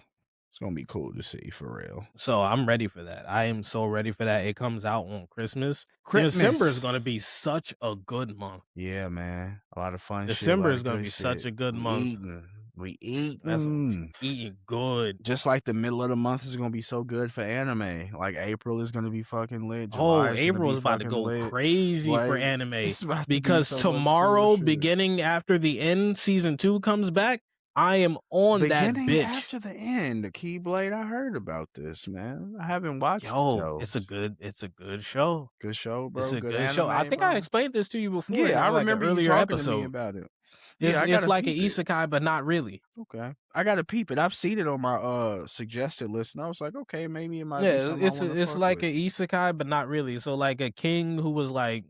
Speaker 2: It's gonna be cool to see for real.
Speaker 1: So I'm ready for that. I am so ready for that. It comes out on Christmas.
Speaker 2: Christmas.
Speaker 1: December is going to be such a good month.
Speaker 2: Yeah, man. A lot of fun
Speaker 1: December
Speaker 2: shit.
Speaker 1: is going to be such a good month.
Speaker 2: We
Speaker 1: That's
Speaker 2: eating.
Speaker 1: eating good.
Speaker 2: Just like the middle of the month is gonna be so good for anime. Like April is gonna be fucking lit.
Speaker 1: Oh,
Speaker 2: July is
Speaker 1: April is about to
Speaker 2: fucking
Speaker 1: go
Speaker 2: lit.
Speaker 1: crazy for
Speaker 2: Like,
Speaker 1: anime
Speaker 2: it's about to be
Speaker 1: because
Speaker 2: so much cool
Speaker 1: tomorrow,
Speaker 2: shit.
Speaker 1: beginning after the end, season 2 comes back. I am on that
Speaker 2: Beginning
Speaker 1: bitch.
Speaker 2: after the end, the Keyblade. I heard about this, man. I haven't watched the
Speaker 1: Yo,
Speaker 2: shows.
Speaker 1: it's a good show.
Speaker 2: Good show, bro.
Speaker 1: It's a
Speaker 2: good
Speaker 1: good show. I
Speaker 2: anime,
Speaker 1: think
Speaker 2: bro.
Speaker 1: I explained this to you before. in,
Speaker 2: Yeah, I
Speaker 1: like,
Speaker 2: remember
Speaker 1: an
Speaker 2: you
Speaker 1: earlier
Speaker 2: talking to me
Speaker 1: episode.
Speaker 2: about it.
Speaker 1: It's
Speaker 2: Yeah, I
Speaker 1: it's
Speaker 2: gotta
Speaker 1: like an
Speaker 2: peep it.
Speaker 1: isekai, but not really.
Speaker 2: Okay, I gotta peep it. I've seen it on my suggested list, and I was like, okay, maybe it might be
Speaker 1: Yeah,
Speaker 2: something I want to
Speaker 1: it's
Speaker 2: fuck
Speaker 1: like
Speaker 2: with.
Speaker 1: an isekai, but not really. So like a king who was like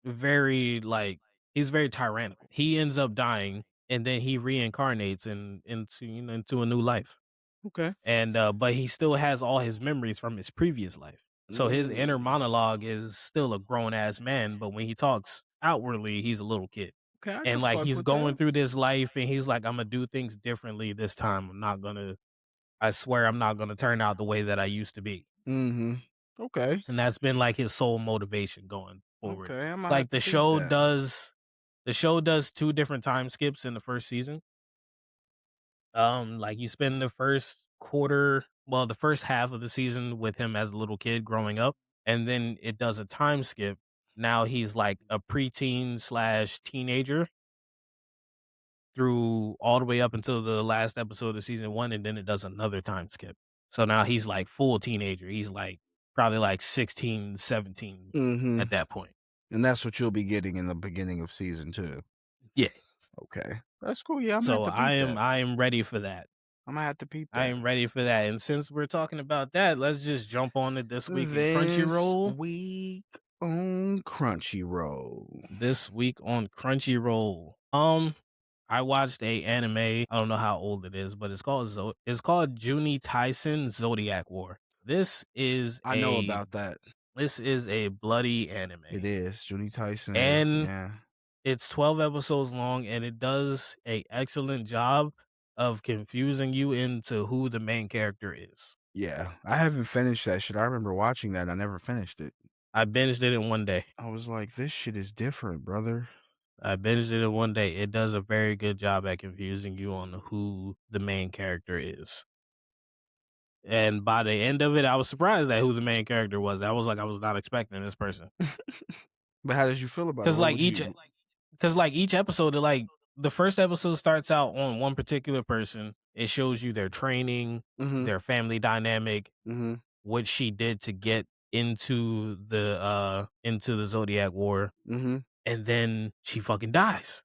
Speaker 1: very like he's very tyrannical. He ends up dying and then he reincarnates into a new life.
Speaker 2: Okay.
Speaker 1: And but he still has all his memories from his previous life. So his inner
Speaker 2: Mm.
Speaker 1: monologue is still a grown ass man, but when he talks outwardly, he's a little kid.
Speaker 2: Okay, I can
Speaker 1: And like
Speaker 2: fuck
Speaker 1: he's
Speaker 2: with
Speaker 1: going
Speaker 2: that.
Speaker 1: through this life and he's like, I'm gonna do things differently this time. I swear I'm not gonna turn out the way that I used to be.
Speaker 2: Mm-hmm. Okay.
Speaker 1: And that's been like his sole motivation going forward.
Speaker 2: Okay, I'm gonna have
Speaker 1: Like
Speaker 2: to peep that.
Speaker 1: the show does 2 different time skips in the first season. Like you spend the the first half of the season with him as a little kid growing up, and then it does a time skip. Now he's like a preteen slash teenager through all the way up until the last episode of season 1, and then it does another time skip. So now he's like full teenager. He's like probably like 16, 17
Speaker 2: Mm-hmm.
Speaker 1: at that point.
Speaker 2: And that's what you'll be getting in the beginning of season 2.
Speaker 1: Yeah.
Speaker 2: Okay, that's cool. Yeah, I'm
Speaker 1: So
Speaker 2: gonna have to peep that.
Speaker 1: I am ready for that.
Speaker 2: I'm gonna have to peep
Speaker 1: I
Speaker 2: that.
Speaker 1: am ready for that. And since we're talking about that, let's just jump on it this week in
Speaker 2: This
Speaker 1: Crunchyroll.
Speaker 2: week on Crunchyroll.
Speaker 1: This week on Crunchyroll. I watched a anime. I don't know how old it is, but it's called Juni Tyson Zodiac War.
Speaker 2: I know about that.
Speaker 1: This is a bloody anime.
Speaker 2: It is. Junie Tyson
Speaker 1: And
Speaker 2: is, yeah.
Speaker 1: it's 12 episodes long and it does a excellent job of confusing you into who the main character is.
Speaker 2: Yeah. I haven't finished that shit. I remember watching that. I never finished it.
Speaker 1: I binged it in one day.
Speaker 2: I was like, this shit is different, brother.
Speaker 1: I binged it in one day. It does a very good job at confusing you on who the main character is. And by the end of it, I was surprised at who the main character was. I was not expecting this person.
Speaker 2: But how did you feel about it?
Speaker 1: Because like each episode, the first episode starts out on one particular person. It shows you their training, their family dynamic, what she did to get into the Zodiac War, and then she fucking dies.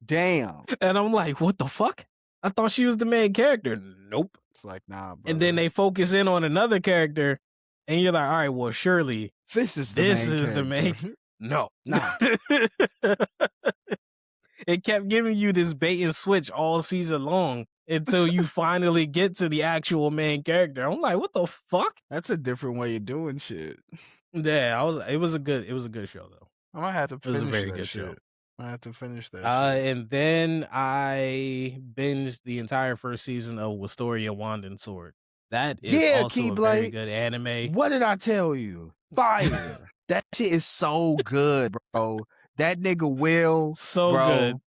Speaker 2: Damn.
Speaker 1: And I'm like, what the fuck? I thought she was the main character. Nope.
Speaker 2: It's like, nah, bro.
Speaker 1: And then they focus in on another character, and you're like, all right, well, surely
Speaker 2: this is the main.
Speaker 1: No,
Speaker 2: nah.
Speaker 1: It kept giving you this bait and switch all season long until you finally get to the actual main character. I'm like, what the fuck?
Speaker 2: That's a different way of doing shit.
Speaker 1: Yeah, it was a good show though.
Speaker 2: I might have to finish
Speaker 1: It was a very
Speaker 2: that
Speaker 1: good
Speaker 2: shit.
Speaker 1: show.
Speaker 2: I have to finish that shit.
Speaker 1: And then I binged the entire first season of Wistoria Wand and Sword. That is
Speaker 2: Yeah,
Speaker 1: also a very
Speaker 2: Keyblade.
Speaker 1: good anime.
Speaker 2: What did I tell you? Fire. That shit is so good, bro. That nigga Will,
Speaker 1: So good.
Speaker 2: bro.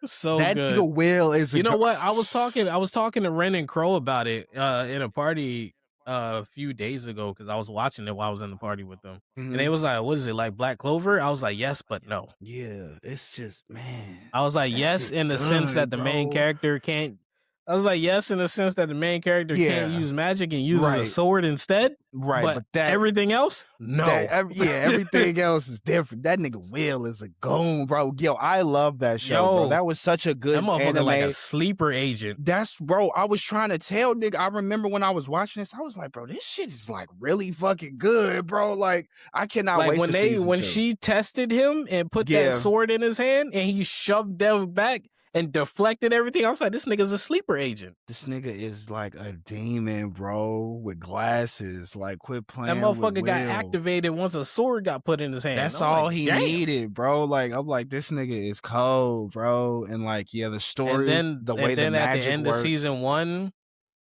Speaker 1: So
Speaker 2: That
Speaker 1: good.
Speaker 2: nigga Will is a
Speaker 1: You know what? I was talking to Ren and Crow about it in a party a few days ago because I was watching it while I was in the party with them. And they
Speaker 2: Mhm.
Speaker 1: was like, "What is it, like Black Clover?" I was like, "Yes, but no."
Speaker 2: Yeah, it's just, man,
Speaker 1: I was like,
Speaker 2: that
Speaker 1: "Yes,"
Speaker 2: shit
Speaker 1: in the sense that
Speaker 2: good,
Speaker 1: the main
Speaker 2: bro.
Speaker 1: character can't. I was like, "Yes," in the sense that the main character can't
Speaker 2: Yeah,
Speaker 1: use magic and uses a
Speaker 2: right,
Speaker 1: sword instead.
Speaker 2: right,
Speaker 1: But
Speaker 2: but that
Speaker 1: everything else, no.
Speaker 2: everything else is different. That nigga Will is a goon, bro. Yo, I love that show, bro.
Speaker 1: Yo,
Speaker 2: That was such a
Speaker 1: that
Speaker 2: good
Speaker 1: motherfucker like a
Speaker 2: anime.
Speaker 1: sleeper agent.
Speaker 2: That's bro, I was trying to tell nigga. I remember when I was watching this, I was like, bro, this shit is like really fucking good, bro. Like, I cannot
Speaker 1: Like
Speaker 2: wait for season
Speaker 1: when
Speaker 2: 2.
Speaker 1: she tested him and put that
Speaker 2: Yeah,
Speaker 1: sword in his hand and he shoved them back and deflected everything, I was like, this nigga's a sleeper agent.
Speaker 2: this nigga is like a demon, bro, with glasses. Like, quit
Speaker 1: That
Speaker 2: playing with
Speaker 1: motherfucker got
Speaker 2: Will.
Speaker 1: activated once a sword got put in his hand.
Speaker 2: That's
Speaker 1: I'm
Speaker 2: all
Speaker 1: like,
Speaker 2: he
Speaker 1: damn.
Speaker 2: needed, bro. Like, I'm like, this nigga is cold, bro. And like, yeah, the story, the way the
Speaker 1: At the
Speaker 2: magic
Speaker 1: end of
Speaker 2: works.
Speaker 1: season 1,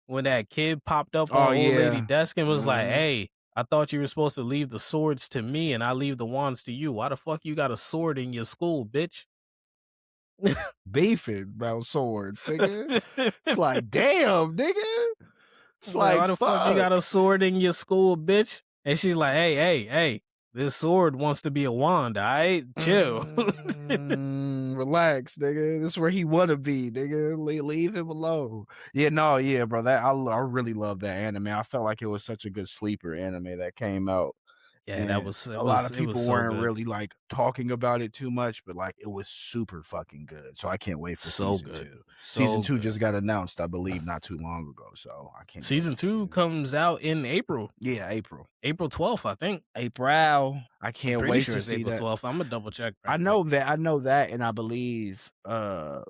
Speaker 1: when that kid popped up on
Speaker 2: Oh
Speaker 1: old lady
Speaker 2: yeah.
Speaker 1: desk and was like,
Speaker 2: Mhm.
Speaker 1: "Hey, I thought you were supposed to leave the swords to me and I leave the wands to you. Why the fuck you got a sword in your school, bitch?"
Speaker 2: Beefing about swords, nigga. It's like, damn, nigga. It's
Speaker 1: Like,
Speaker 2: like,
Speaker 1: why the fuck you got
Speaker 2: fuck.
Speaker 1: a sword in your school, bitch? And she's like, hey, this sword wants to be a wand, all right? Chill.
Speaker 2: Relax, nigga. This is where he wanna be, nigga. Leave him alone. Yeah, no, yeah, bro. That I really love that anime. I felt like it was such a good sleeper anime that came out.
Speaker 1: Yeah,
Speaker 2: And a lot of
Speaker 1: it was
Speaker 2: people
Speaker 1: so
Speaker 2: weren't
Speaker 1: good.
Speaker 2: really like talking about it too much, but like it was super fucking good. So I can't wait for
Speaker 1: So
Speaker 2: season
Speaker 1: good.
Speaker 2: 2. Season
Speaker 1: So
Speaker 2: 2
Speaker 1: good.
Speaker 2: just got announced, I believe, not too long ago. So I can't wait
Speaker 1: Season
Speaker 2: to see
Speaker 1: 2
Speaker 2: it.
Speaker 1: comes out in April.
Speaker 2: Yeah, April.
Speaker 1: April 12th, I think.
Speaker 2: April. I
Speaker 1: I'm
Speaker 2: can't
Speaker 1: pretty
Speaker 2: wait
Speaker 1: sure
Speaker 2: to
Speaker 1: it's
Speaker 2: see
Speaker 1: April
Speaker 2: that.
Speaker 1: 12th. I'm gonna double check right
Speaker 2: I
Speaker 1: quick.
Speaker 2: know that, and I believe the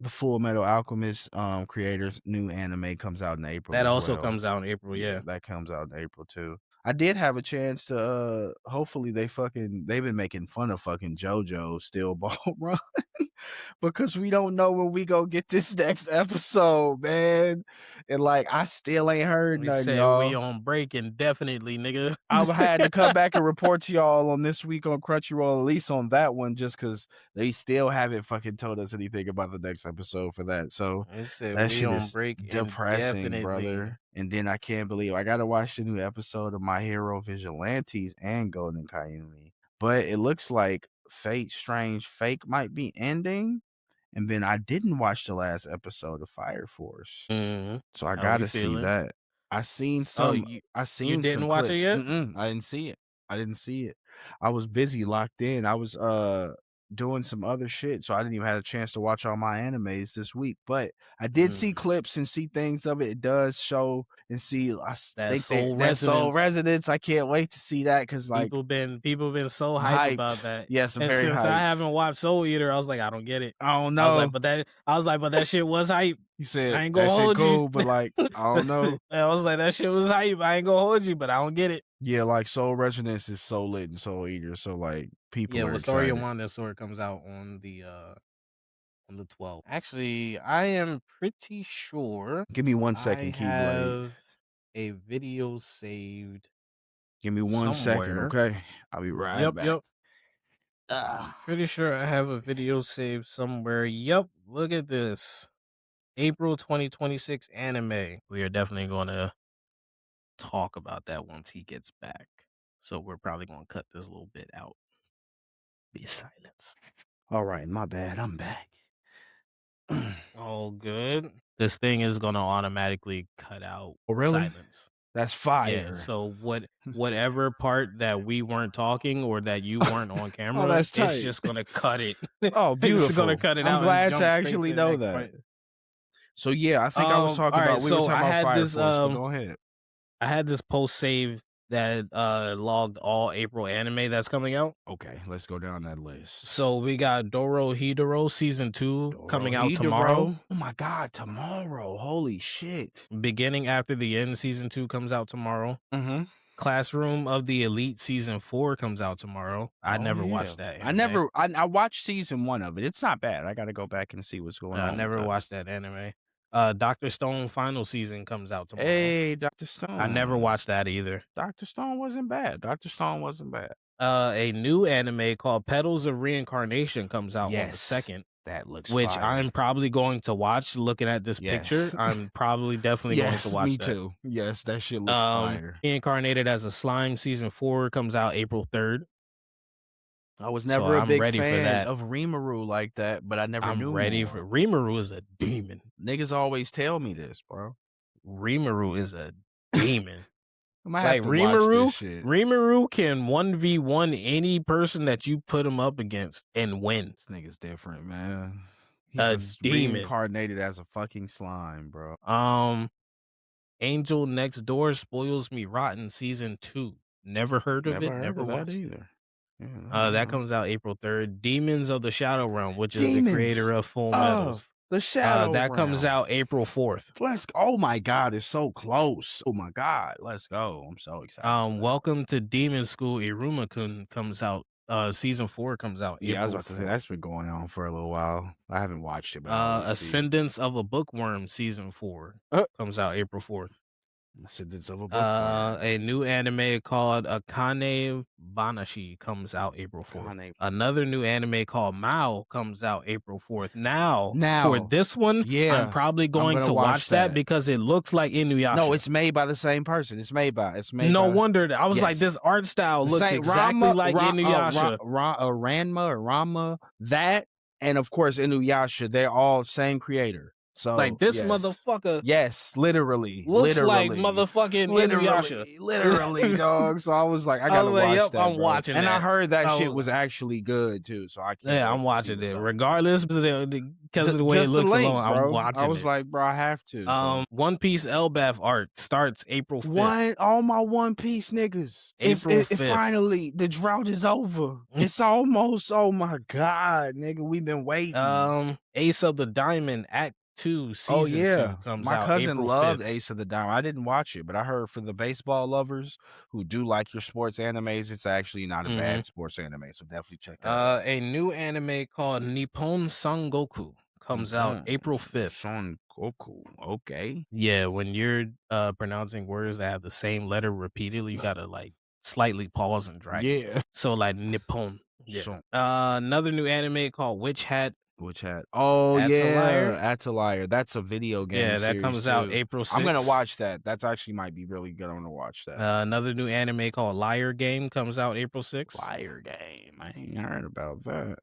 Speaker 2: Full Metal Alchemist creators new anime comes out in April
Speaker 1: That
Speaker 2: as
Speaker 1: also
Speaker 2: well.
Speaker 1: comes out in April, yeah.
Speaker 2: That comes out in April too. I did have a chance to hopefully they've been making fun of fucking JoJo Steel Ball Run because we don't know when we go get this next episode, man. And like I still ain't heard
Speaker 1: We
Speaker 2: nothing,
Speaker 1: said we
Speaker 2: y'all.
Speaker 1: on break indefinitely, nigga.
Speaker 2: I've had to come back and report to y'all on this week on Crunchyroll, at least on that one, just because they still haven't fucking told us anything about the next episode for that. So
Speaker 1: It said
Speaker 2: that
Speaker 1: we
Speaker 2: shit
Speaker 1: on
Speaker 2: is
Speaker 1: break
Speaker 2: depressing,
Speaker 1: indefinitely.
Speaker 2: brother. And then I can't believe I gotta watch the new episode of My Hero Vigilantes and Golden Kamuy. But it looks like Fate Strange Fake might be ending. And then I didn't watch the last episode of Fire Force.
Speaker 1: Mhm.
Speaker 2: So I
Speaker 1: How we
Speaker 2: gotta see
Speaker 1: feeling?
Speaker 2: that. I seen
Speaker 1: Oh,
Speaker 2: some I
Speaker 1: you
Speaker 2: seen some
Speaker 1: didn't watch it
Speaker 2: clips.
Speaker 1: yet?
Speaker 2: I didn't see it. I didn't see it. I was busy locked in. I was doing some other shit, so I didn't even have a chance to watch all my animes this week. But I did see
Speaker 1: Mm.
Speaker 2: clips and see things of it. It does show and see.
Speaker 1: That
Speaker 2: Think that
Speaker 1: Soul
Speaker 2: that Soul
Speaker 1: Resonance.
Speaker 2: Resonance. I can't wait to see that because like
Speaker 1: People been so hype about
Speaker 2: hyped.
Speaker 1: that.
Speaker 2: Yes, I'm
Speaker 1: And
Speaker 2: very
Speaker 1: since I
Speaker 2: hyped.
Speaker 1: haven't watched Soul Eater, I was like, I don't get it.
Speaker 2: I don't
Speaker 1: I was
Speaker 2: know.
Speaker 1: like, but that shit was hype.
Speaker 2: He said
Speaker 1: I ain't
Speaker 2: that
Speaker 1: gonna
Speaker 2: shit
Speaker 1: hold
Speaker 2: cool,
Speaker 1: you.
Speaker 2: but like I don't know.
Speaker 1: I was like, that shit was hype. I ain't gonna hold you, but I don't get it.
Speaker 2: Yeah, like Soul Resonance is so lit and Soul Eater, so like people
Speaker 1: Yeah,
Speaker 2: are
Speaker 1: well, Story of
Speaker 2: excited.
Speaker 1: Wanda Sword comes out on the 12th. Actually, I am pretty sure
Speaker 2: Give me 1
Speaker 1: I
Speaker 2: second, Keyblade.
Speaker 1: have a video saved
Speaker 2: Give me 1 second,
Speaker 1: somewhere.
Speaker 2: okay? I'll be right back.
Speaker 1: Yep. Pretty sure I have a video saved somewhere. Yep, look at this. April 2026 anime. We are definitely going to talk about that once he gets back. So we're probably going to cut this little bit out. Be silence.
Speaker 2: All right, my bad. I'm back.
Speaker 1: All good. This thing is going to automatically cut out
Speaker 2: Oh, really?
Speaker 1: silence.
Speaker 2: That's
Speaker 1: Yeah,
Speaker 2: fire.
Speaker 1: so whatever part that we weren't talking or that you weren't on camera,
Speaker 2: that's
Speaker 1: it's
Speaker 2: tight.
Speaker 1: just gonna cut it.
Speaker 2: Oh,
Speaker 1: It's
Speaker 2: beautiful.
Speaker 1: gonna cut it
Speaker 2: I'm
Speaker 1: out and
Speaker 2: glad
Speaker 1: jump
Speaker 2: to
Speaker 1: straight
Speaker 2: actually
Speaker 1: to the
Speaker 2: know
Speaker 1: next
Speaker 2: that.
Speaker 1: part.
Speaker 2: So yeah, I think I was talking
Speaker 1: Alright,
Speaker 2: about we were
Speaker 1: so
Speaker 2: talking about Fire Force, but go ahead.
Speaker 1: I had this post save that logged all April anime that's coming out.
Speaker 2: Okay, let's go down that list.
Speaker 1: So we got Dorohedoro season 2 coming out tomorrow.
Speaker 2: Oh my god, tomorrow. Holy shit.
Speaker 1: Beginning After the End season 2 comes out tomorrow.
Speaker 2: Mm-hmm.
Speaker 1: Classroom of the Elite season 4 comes out tomorrow. I never watched that anime.
Speaker 2: I watched season 1 of it. It's not bad. I gotta go back and see what's going on.
Speaker 1: I never watched that anime. Doctor Stone final season comes out tomorrow.
Speaker 2: Hey, Dr.
Speaker 1: I never
Speaker 2: Stone.
Speaker 1: watched that either.
Speaker 2: Dr. Stone wasn't bad. Dr. Stone wasn't bad.
Speaker 1: A new anime called Petals of Reincarnation comes out on the
Speaker 2: Yes,
Speaker 1: 2nd,
Speaker 2: that looks
Speaker 1: which
Speaker 2: fire.
Speaker 1: I'm probably going to watch. Looking at this picture,
Speaker 2: Yes.
Speaker 1: I'm probably definitely going to
Speaker 2: Yes,
Speaker 1: watch
Speaker 2: me
Speaker 1: that.
Speaker 2: too. Yes, that shit looks fire.
Speaker 1: Reincarnated as a Slime season 4 comes out April 3rd,
Speaker 2: I was
Speaker 1: so
Speaker 2: never a
Speaker 1: I'm
Speaker 2: big
Speaker 1: ready for
Speaker 2: fan
Speaker 1: that.
Speaker 2: of Rimuru like that, but I never
Speaker 1: I'm
Speaker 2: knew
Speaker 1: ready for
Speaker 2: more.
Speaker 1: Rimuru is a demon.
Speaker 2: Niggas always tell me this, bro.
Speaker 1: Rimuru is a demon.
Speaker 2: I might have
Speaker 1: Like
Speaker 2: to watch this shit.
Speaker 1: Rimuru can 1v1 any person that you put him up against and win.
Speaker 2: This nigga's different, man. He's
Speaker 1: A
Speaker 2: a
Speaker 1: demon.
Speaker 2: reincarnated as a fucking slime, bro.
Speaker 1: Angel Next Door Spoils Me Rotten season 2. Never heard of
Speaker 2: Never
Speaker 1: it,
Speaker 2: heard
Speaker 1: never
Speaker 2: of that
Speaker 1: watched it.
Speaker 2: either. Yeah,
Speaker 1: That comes out April 3rd. Demons of the Shadow Realm, which is the
Speaker 2: Demons
Speaker 1: creator of Full
Speaker 2: of
Speaker 1: Metals.
Speaker 2: the Shadow
Speaker 1: That comes
Speaker 2: Realm.
Speaker 1: out April 4th.
Speaker 2: Oh my god, it's so close. Oh my god, let's go. I'm so excited. for that.
Speaker 1: Welcome to Demon School Iruma-kun comes out. Season 4 comes out
Speaker 2: Yeah, I was
Speaker 1: April
Speaker 2: about to say
Speaker 1: 4th.
Speaker 2: that's been going on for a little while. I haven't watched it, but I always see it.
Speaker 1: Ascendance of a Bookworm season 4 comes out April 4th.
Speaker 2: Ascendance of a Bookworm.
Speaker 1: A new anime called Akane Banashi comes out April 4th.
Speaker 2: Akane.
Speaker 1: Another new anime called Mao comes out April 4th. Now for
Speaker 2: Now,
Speaker 1: this one,
Speaker 2: yeah,
Speaker 1: I'm probably going
Speaker 2: gonna
Speaker 1: to
Speaker 2: watch
Speaker 1: watch that
Speaker 2: that.
Speaker 1: because it looks like Inuyasha.
Speaker 2: No, it's made by the same person. It's made by.
Speaker 1: No wonder I was like,
Speaker 2: Yes.
Speaker 1: this art style
Speaker 2: The
Speaker 1: looks
Speaker 2: same-
Speaker 1: exactly like Inuyasha.
Speaker 2: Ranma or Rama, that, and of course Inuyasha. They're all same creator. So
Speaker 1: Like this
Speaker 2: yes.
Speaker 1: motherfucker
Speaker 2: Yes, literally.
Speaker 1: looks like
Speaker 2: literally.
Speaker 1: motherfucking Inuyasha.
Speaker 2: Literally, dog. So I was like, I
Speaker 1: I
Speaker 2: gotta
Speaker 1: was like,
Speaker 2: watch
Speaker 1: yep,
Speaker 2: that.
Speaker 1: I'm
Speaker 2: bro.
Speaker 1: watching
Speaker 2: and I
Speaker 1: that.
Speaker 2: heard that
Speaker 1: I
Speaker 2: shit
Speaker 1: was-
Speaker 2: was actually good too. So I can't.
Speaker 1: Yeah, I'm watching it. Regardless because of the way it looks alone, I'm watching
Speaker 2: I was
Speaker 1: it.
Speaker 2: like, bro, I have to. So.
Speaker 1: One Piece Elbaf art starts April 5th.
Speaker 2: All my One Piece niggas.
Speaker 1: April
Speaker 2: It
Speaker 1: 5th.
Speaker 2: finally, the drought is over. It's almost, oh my God, nigga, we've been waiting.
Speaker 1: Ace of the Diamond Act 2 season 2 comes
Speaker 2: My
Speaker 1: out
Speaker 2: cousin
Speaker 1: April
Speaker 2: loved
Speaker 1: 5th.
Speaker 2: Ace of the Diamond. I didn't watch it, but I heard for the baseball lovers who do like your sports animes, it's actually not a bad sports anime. So definitely check that out.
Speaker 1: A new anime called Nippon Sangoku comes out April 5th.
Speaker 2: Son Goku. Okay.
Speaker 1: Yeah, when you're pronouncing words that have the same letter repeatedly, you gotta like slightly pause and drag.
Speaker 2: Yeah.
Speaker 1: So like Nippon. Yeah.
Speaker 2: Son.
Speaker 1: Another new anime called Witch Hat.
Speaker 2: Which had Atelier? That's a video game.
Speaker 1: Yeah, that comes out April 6th.
Speaker 2: I'm gonna watch that. That's actually might be really good. I'm gonna watch that.
Speaker 1: Another new anime called Liar Game comes out April 6th.
Speaker 2: Liar Game. I ain't heard about that.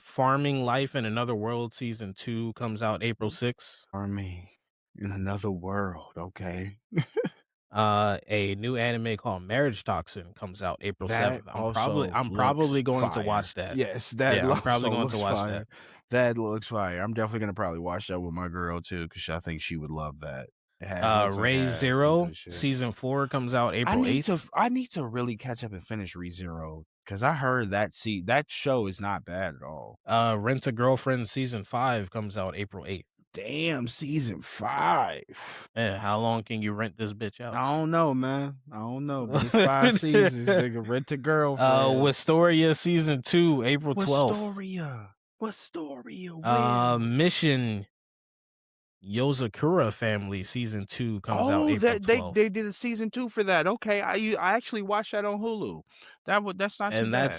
Speaker 1: Farming Life in Another World season 2 comes out April 6th.
Speaker 2: Farming in Another World. Okay.
Speaker 1: A new anime called Marriage Toxin comes out April 7th. I'm probably going to watch that.
Speaker 2: Yes,
Speaker 1: I'm probably going to watch that.
Speaker 2: That looks fire. I'm definitely gonna probably watch that with my girl too, because I think she would love that. It has
Speaker 1: Ray Zero season 4 comes out April 8th.
Speaker 2: I need to really catch up and finish ReZero because I heard that show is not bad at all.
Speaker 1: Rent a Girlfriend season 5 comes out April 8th.
Speaker 2: Damn, season 5.
Speaker 1: Yeah, how long can you rent this bitch out?
Speaker 2: I don't know, man. I don't know. But it's 5 seasons. Nigga, Rent a Girlfriend.
Speaker 1: Wistoria season 2, April 12th.
Speaker 2: Wistoria.
Speaker 1: Mission Yozakura Family season 2 comes out April 12th.
Speaker 2: They did a season 2 for that. Okay, I actually watched that on Hulu. That's not too bad.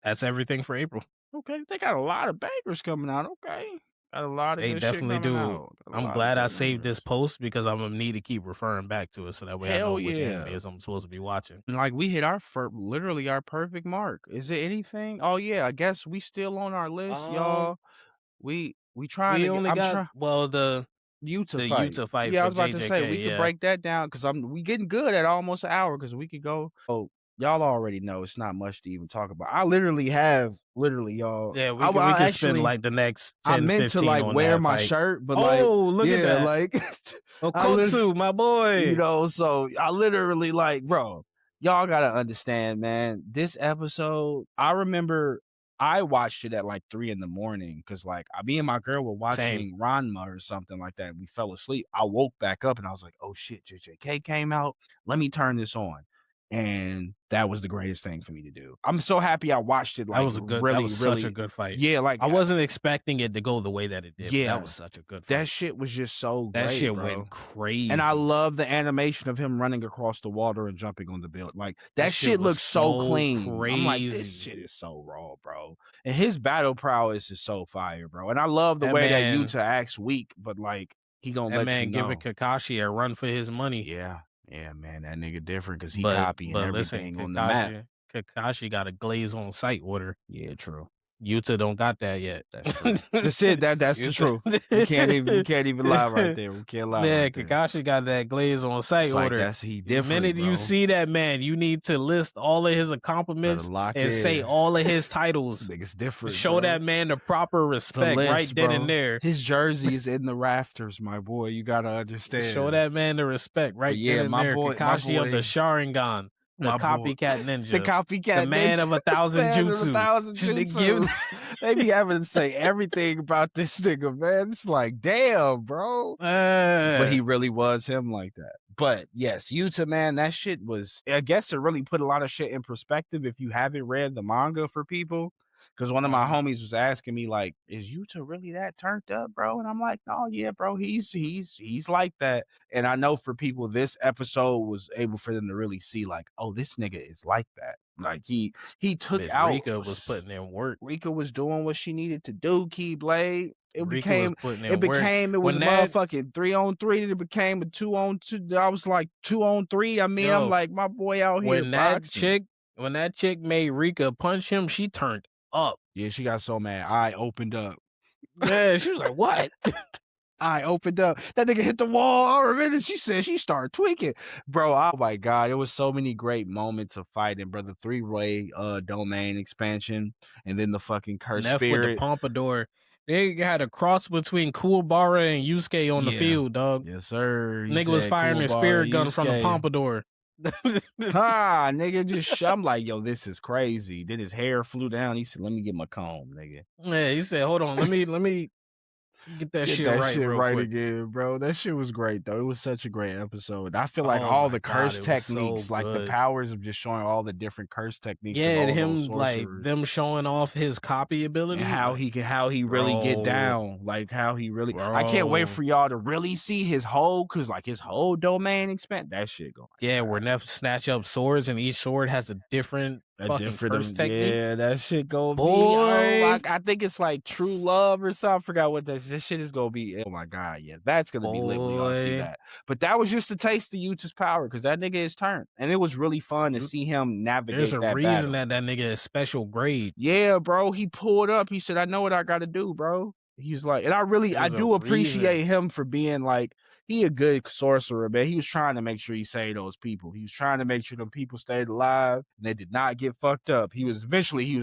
Speaker 1: That's everything for April.
Speaker 2: Okay, they got a lot of bangers coming out. Okay. Got a lot of
Speaker 1: They
Speaker 2: good
Speaker 1: definitely
Speaker 2: shit
Speaker 1: do.
Speaker 2: coming out.
Speaker 1: I'm glad I saved this post because I'm gonna need to keep referring back to it so that way I know which animes I'm supposed to be watching.
Speaker 2: Like we hit literally our perfect mark. Is it anything? Oh yeah, I guess we still on our list, y'all. We trying
Speaker 1: we
Speaker 2: to.
Speaker 1: only got the
Speaker 2: Yuta fight.
Speaker 1: Yeah,
Speaker 2: I was about to say we
Speaker 1: could
Speaker 2: could break that down because we getting good at almost an hour because we could go. Oh, y'all already know it's not much to even talk about. I literally y'all.
Speaker 1: Yeah, we can spend like the next 10,
Speaker 2: I meant
Speaker 1: 15
Speaker 2: to like
Speaker 1: on
Speaker 2: wear
Speaker 1: that
Speaker 2: my
Speaker 1: fight.
Speaker 2: shirt, but
Speaker 1: look at that.
Speaker 2: like
Speaker 1: Okotsu, my boy.
Speaker 2: You know, so I literally like, bro, y'all gotta understand, man. This episode, I remember I watched it at like 3 in the morning because like me and my girl were watching Ranma or something like that. We fell asleep. I woke back up and I was like, oh shit, JJK came out. Let me turn this on. and that was the greatest thing for me to do. I'm so happy I watched it, like,
Speaker 1: That
Speaker 2: really,
Speaker 1: was such a
Speaker 2: really
Speaker 1: good fight.
Speaker 2: yeah, like,
Speaker 1: I wasn't expecting it to go the way that it did, but that
Speaker 2: yeah,
Speaker 1: was such a good
Speaker 2: that
Speaker 1: fight.
Speaker 2: shit was just so
Speaker 1: That
Speaker 2: great,
Speaker 1: shit
Speaker 2: bro.
Speaker 1: went
Speaker 2: And I
Speaker 1: crazy.
Speaker 2: love the animation of him running across the water and jumping on the build. Like,
Speaker 1: That
Speaker 2: that
Speaker 1: shit
Speaker 2: shit
Speaker 1: was
Speaker 2: looks so
Speaker 1: so
Speaker 2: clean. I'm like, "This
Speaker 1: crazy.
Speaker 2: shit is so raw, bro." And his battle prowess is so fire, bro. And I love the
Speaker 1: That
Speaker 2: way that
Speaker 1: man
Speaker 2: Yuta acts weak, but, like, he gonna
Speaker 1: that
Speaker 2: let you
Speaker 1: man giving
Speaker 2: know.
Speaker 1: Kakashi a run for his money.
Speaker 2: Yeah. Yeah, man, that nigga different because he
Speaker 1: But
Speaker 2: copying
Speaker 1: but listen,
Speaker 2: everything on the map.
Speaker 1: Kakashi got a glaze on sight order.
Speaker 2: Yeah, true.
Speaker 1: Yuta don't got that yet.
Speaker 2: That's true. That's it. That's the
Speaker 1: Yuta
Speaker 2: truth. We can't even lie right there. We can't lie
Speaker 1: Yeah,
Speaker 2: right there.
Speaker 1: Kakashi got that glaze on sight
Speaker 2: It's like
Speaker 1: order.
Speaker 2: he
Speaker 1: The
Speaker 2: different,
Speaker 1: minute you
Speaker 2: bro.
Speaker 1: see that man, you need to list all of his
Speaker 2: Better
Speaker 1: accomplishments
Speaker 2: lock
Speaker 1: and say
Speaker 2: in.
Speaker 1: all of his titles.
Speaker 2: Niggas different,
Speaker 1: Show
Speaker 2: bro.
Speaker 1: that man the proper
Speaker 2: The
Speaker 1: respect right
Speaker 2: list,
Speaker 1: then and
Speaker 2: bro.
Speaker 1: there.
Speaker 2: His jersey is in the rafters, my boy. You gotta
Speaker 1: Show
Speaker 2: understand.
Speaker 1: that man the respect
Speaker 2: But
Speaker 1: right
Speaker 2: yeah,
Speaker 1: then and there.
Speaker 2: my
Speaker 1: Kakashi of the
Speaker 2: boy,
Speaker 1: Sharingan, the
Speaker 2: my boy.
Speaker 1: copycat
Speaker 2: The
Speaker 1: ninja, the
Speaker 2: copycat
Speaker 1: man
Speaker 2: ninja,
Speaker 1: of 1,000
Speaker 2: man of a
Speaker 1: jutsu.
Speaker 2: thousand
Speaker 1: They give
Speaker 2: jutsus. They be having to say everything about this nigga, man. It's like, damn, bro. But he really was him like that. But yes, Yuta, man, that shit was, I guess it really put a lot of shit in perspective if you haven't read the manga for people. Because one of my
Speaker 1: Mhm.
Speaker 2: homies was asking me, like, is Yuta really that turned up, bro? And I'm like, oh yeah, bro, he's like that. And I know for people, this episode was able for them to really see, like, oh, this nigga is like that. Like he took
Speaker 1: Miss
Speaker 2: out
Speaker 1: Rika was putting in work.
Speaker 2: Rika was doing what she needed to do, Keyblade. It
Speaker 1: Rika was
Speaker 2: became,
Speaker 1: putting
Speaker 2: it
Speaker 1: in work.
Speaker 2: became, it was a
Speaker 1: When that
Speaker 2: motherfucking 3-on-3, then it became a 2-on-2. I was like 2-on-3. I mean, I'm
Speaker 1: yo,
Speaker 2: like, my boy out here
Speaker 1: when that
Speaker 2: boxing.
Speaker 1: chick when that chick made Rika punch him, she turned up.
Speaker 2: Yeah, she got so mad. I opened up.
Speaker 1: Yeah, she was like, "What?"
Speaker 2: I opened up. That nigga hit the wall. I remember she said she started tweaking. Bro, oh my God. It was so many great moments of fighting, bro. The three-way domain expansion, and then the fucking curse
Speaker 1: Neff with the
Speaker 2: spirit.
Speaker 1: pompadour. They had a cross between Kuwabara and Yusuke on the
Speaker 2: Yeah.
Speaker 1: field, dog.
Speaker 2: Yes, sir. He
Speaker 1: Nigga was
Speaker 2: said,
Speaker 1: firing a
Speaker 2: Kuwabara,
Speaker 1: spirit gun from the
Speaker 2: Yusuke.
Speaker 1: pompadour.
Speaker 2: Ah, nigga, I'm like, yo, this is crazy. Then his hair flew down. He said, let me get my comb, nigga.
Speaker 1: Yeah, he said, "Hold on, let me get that
Speaker 2: Get
Speaker 1: shit
Speaker 2: that
Speaker 1: right
Speaker 2: shit
Speaker 1: real
Speaker 2: right
Speaker 1: quick."
Speaker 2: again, bro. That shit was great, though. It was such a great episode. I feel like
Speaker 1: Oh
Speaker 2: all
Speaker 1: my
Speaker 2: the
Speaker 1: god,
Speaker 2: curse
Speaker 1: it was so
Speaker 2: techniques, like the
Speaker 1: good.
Speaker 2: powers of just showing all the different curse techniques
Speaker 1: Yeah,
Speaker 2: of
Speaker 1: and
Speaker 2: all those
Speaker 1: him like
Speaker 2: sorcerers.
Speaker 1: them showing off his copy
Speaker 2: And
Speaker 1: ability,
Speaker 2: how
Speaker 1: like,
Speaker 2: he really get
Speaker 1: bro,
Speaker 2: down, like how he really. I can't wait
Speaker 1: bro.
Speaker 2: for y'all to really see his whole, cause like his whole domain expand. That shit going
Speaker 1: Yeah, where Neff snatch up swords and each sword has a different
Speaker 2: a
Speaker 1: fucking
Speaker 2: different,
Speaker 1: curse technique.
Speaker 2: yeah, that shit gonna be. Oh,
Speaker 1: Boy,
Speaker 2: I think it's like True Love or something. I forgot what this shit is gonna be. Oh my God, yeah, that's gonna be lit when y'all see
Speaker 1: boy.
Speaker 2: that. But that was just a taste of Yuta's power, cause that nigga is turned, and it was really fun to
Speaker 1: You
Speaker 2: see him
Speaker 1: There's
Speaker 2: navigate
Speaker 1: a
Speaker 2: that
Speaker 1: reason
Speaker 2: battle.
Speaker 1: that nigga is special grade.
Speaker 2: Yeah, bro. He pulled up. He said, I know what I gotta do, bro. He's like, and I
Speaker 1: There's a
Speaker 2: do
Speaker 1: reason.
Speaker 2: appreciate him for being like, he a good sorcerer, man. He was trying to make sure he saved those people. He was trying to make sure them people stayed alive and they did not get fucked up. He was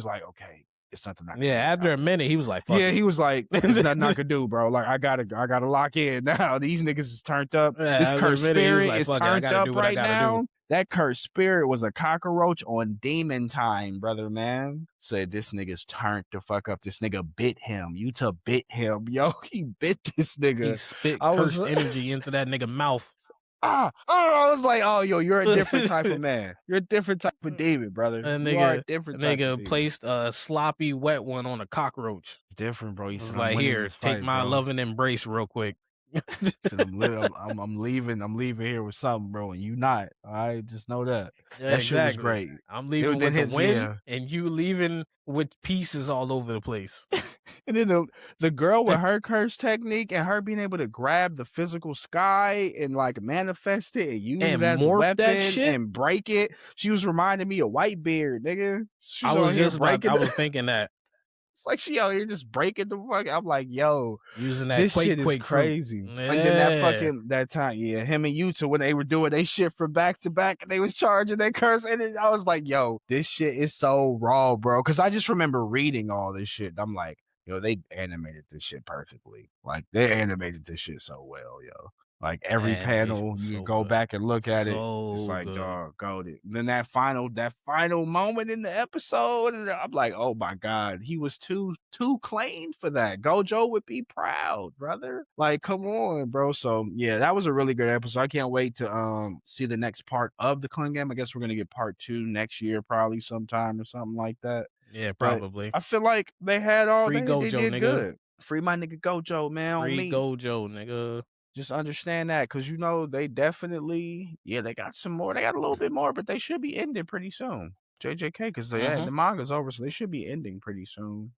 Speaker 2: like, okay, it's nothing I can
Speaker 1: Yeah,
Speaker 2: do
Speaker 1: after
Speaker 2: now.
Speaker 1: a minute, he was like, "Fuck
Speaker 2: Yeah,
Speaker 1: it."
Speaker 2: he was like, "There's nothing I could do, bro. Like, I gotta lock in now. These niggas is turned up.
Speaker 1: Yeah,
Speaker 2: This
Speaker 1: after a
Speaker 2: cursed
Speaker 1: minute, he was
Speaker 2: spirit
Speaker 1: like,
Speaker 2: is
Speaker 1: "Fuck it, I
Speaker 2: turned
Speaker 1: gotta
Speaker 2: up
Speaker 1: do what I
Speaker 2: right
Speaker 1: gotta do."
Speaker 2: now. That cursed spirit was a cockroach on demon time, brother, man. Said this nigga's turned the fuck up. This nigga bit him. Yuta bit him. Yo, he bit this
Speaker 1: He
Speaker 2: nigga.
Speaker 1: spit
Speaker 2: I was
Speaker 1: cursed energy into that nigga mouth.
Speaker 2: I was like, oh, yo, you're a different type of man. You're a different type of demon, brother.
Speaker 1: A
Speaker 2: You are a
Speaker 1: nigga, a
Speaker 2: different type of
Speaker 1: nigga
Speaker 2: demon.
Speaker 1: placed a sloppy wet one on a cockroach.
Speaker 2: It's different, bro. He
Speaker 1: It was
Speaker 2: said, I'm
Speaker 1: like,
Speaker 2: winning
Speaker 1: "Here,
Speaker 2: this
Speaker 1: take
Speaker 2: fight,
Speaker 1: my
Speaker 2: bro.
Speaker 1: loving embrace real quick."
Speaker 2: Said I'm leaving. I'm leaving here with something, bro, and you not. All right, just know that.
Speaker 1: Yeah,
Speaker 2: That shit was
Speaker 1: exactly.
Speaker 2: great.
Speaker 1: I'm
Speaker 2: It was
Speaker 1: leaving
Speaker 2: then
Speaker 1: with the
Speaker 2: his
Speaker 1: win,
Speaker 2: yeah.
Speaker 1: and you leaving with pieces all over the place.
Speaker 2: And then the girl with her curse technique and her being able to grab the physical sky and like manifest it and use
Speaker 1: And
Speaker 2: it as a
Speaker 1: morph that
Speaker 2: weapon
Speaker 1: shit.
Speaker 2: and break it. She was reminding me of Whitebeard, nigga. She's on here breaking.
Speaker 1: I was thinking that,
Speaker 2: It's like she out here just breaking the fuck. I'm like, yo,
Speaker 1: using that
Speaker 2: this shit is
Speaker 1: quake fruit.
Speaker 2: crazy. And then
Speaker 1: Yeah.
Speaker 2: that time, yeah, him and Yuta when they were doing they shit from back to back and they was charging their curse, and I was like, yo, this shit is so raw, bro. Cause I just remember reading all this shit. I'm like, yo, they animated this shit perfectly. Like they animated this shit so well, yo. Like every
Speaker 1: Man, that
Speaker 2: panel,
Speaker 1: was
Speaker 2: you could
Speaker 1: so
Speaker 2: go
Speaker 1: good.
Speaker 2: back and look at it. It's
Speaker 1: So
Speaker 2: like,
Speaker 1: good.
Speaker 2: dog, goated. Then that final moment in the episode, and I'm like, oh my god, he was too clean for that. Gojo would be proud, brother. Like, come on, bro. So yeah, that was a really good episode. I can't wait to see the next part of the Clan Game. I guess we're gonna get part 2 next year, probably sometime or something like that.
Speaker 1: Yeah,
Speaker 2: But
Speaker 1: probably.
Speaker 2: I feel like they had all
Speaker 1: Free
Speaker 2: they
Speaker 1: Gojo,
Speaker 2: did
Speaker 1: nigga.
Speaker 2: good. Free my nigga Gojo, man, on
Speaker 1: Free
Speaker 2: me.
Speaker 1: Gojo, nigga.
Speaker 2: Just understand that, cause they definitely they got some more. They got a little bit more, but they should be ending pretty soon. JJK, cause the
Speaker 1: Mhm.
Speaker 2: manga's over, so they should be ending pretty soon.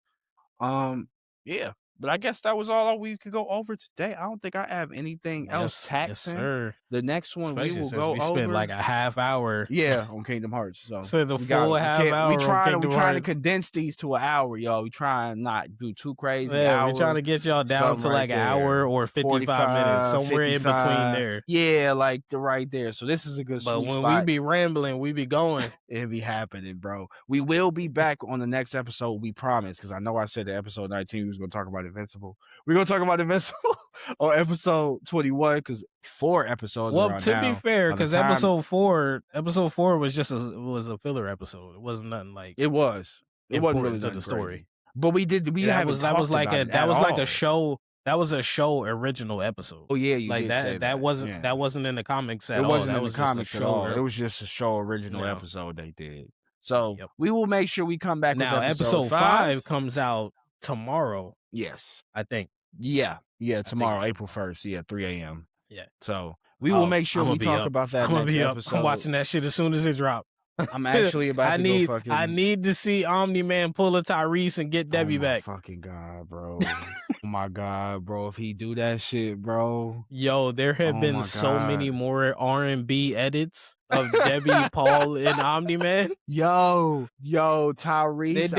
Speaker 2: Um, yeah, but I guess that was all we could go over today. I don't think I have anything else
Speaker 1: Yes,
Speaker 2: taxing.
Speaker 1: sir.
Speaker 2: The next one we
Speaker 1: Especially
Speaker 2: will
Speaker 1: since
Speaker 2: go
Speaker 1: we spent
Speaker 2: over
Speaker 1: like a half hour.
Speaker 2: yeah, on Kingdom Hearts. So
Speaker 1: Spent a
Speaker 2: we got
Speaker 1: full
Speaker 2: it. We
Speaker 1: half
Speaker 2: can't. We
Speaker 1: hour on
Speaker 2: trying to we
Speaker 1: Kingdom
Speaker 2: trying to
Speaker 1: Hearts.
Speaker 2: condense these to an hour, y'all. We trying to not do too crazy.
Speaker 1: Yeah, we're trying
Speaker 2: Hour,
Speaker 1: to get y'all down
Speaker 2: something
Speaker 1: to
Speaker 2: right
Speaker 1: like an hour
Speaker 2: there.
Speaker 1: or 55 minutes,
Speaker 2: 45,
Speaker 1: somewhere in between
Speaker 2: 55.
Speaker 1: there.
Speaker 2: Yeah, like the right there. So this is a good
Speaker 1: But
Speaker 2: sweet
Speaker 1: when we
Speaker 2: spot.
Speaker 1: be rambling, we be going.
Speaker 2: It be happening, bro. We will be back on the next episode. We promise, because I know I said the episode 19 we was gonna talk about Invincible. We're gonna talk about Invincible on episode 21 because 4 episodes are
Speaker 1: Well,
Speaker 2: out
Speaker 1: to be
Speaker 2: now.
Speaker 1: fair,
Speaker 2: By the
Speaker 1: because
Speaker 2: time
Speaker 1: episode four was just was a filler episode. It wasn't nothing like
Speaker 2: it wasn't really
Speaker 1: important to the
Speaker 2: nothing
Speaker 1: story.
Speaker 2: crazy. But we
Speaker 1: That
Speaker 2: haven't
Speaker 1: was that was
Speaker 2: talked
Speaker 1: like
Speaker 2: about
Speaker 1: a
Speaker 2: it
Speaker 1: that
Speaker 2: at
Speaker 1: was like a
Speaker 2: all.
Speaker 1: show. That was a show original episode.
Speaker 2: Oh yeah, you
Speaker 1: Like
Speaker 2: did say
Speaker 1: that
Speaker 2: that.
Speaker 1: wasn't
Speaker 2: Yeah.
Speaker 1: that wasn't in the comics at
Speaker 2: It
Speaker 1: all.
Speaker 2: wasn't
Speaker 1: That
Speaker 2: in the
Speaker 1: was just a
Speaker 2: comics at
Speaker 1: show.
Speaker 2: all. It was just a show original
Speaker 1: No.
Speaker 2: episode they did. So
Speaker 1: Yep.
Speaker 2: we will make sure we come back with
Speaker 1: Now
Speaker 2: episode
Speaker 1: episode
Speaker 2: 5.
Speaker 1: 5 comes out tomorrow,
Speaker 2: Yes.
Speaker 1: I think.
Speaker 2: Yeah. Yeah,
Speaker 1: I think
Speaker 2: tomorrow,
Speaker 1: it's
Speaker 2: April
Speaker 1: tomorrow.
Speaker 2: 1st. Yeah, 3 a.m.
Speaker 1: Yeah.
Speaker 2: So we will make sure
Speaker 1: I'm gonna
Speaker 2: we
Speaker 1: be
Speaker 2: talk
Speaker 1: up.
Speaker 2: about that
Speaker 1: I'm gonna
Speaker 2: next
Speaker 1: be up.
Speaker 2: episode.
Speaker 1: I'm watching that shit as soon as it drop.
Speaker 2: I'm actually about
Speaker 1: I
Speaker 2: to
Speaker 1: need
Speaker 2: go fucking
Speaker 1: I need to see Omni Man pull a Tyrese and get Debbie
Speaker 2: oh my
Speaker 1: back.
Speaker 2: fucking god, bro. Oh my god, bro. If he do that shit, bro.
Speaker 1: Yo, there have
Speaker 2: Oh
Speaker 1: been
Speaker 2: my
Speaker 1: so many
Speaker 2: God.
Speaker 1: more R&B edits of Debbie, Paul, and Omni Man.
Speaker 2: Yo, Tyrese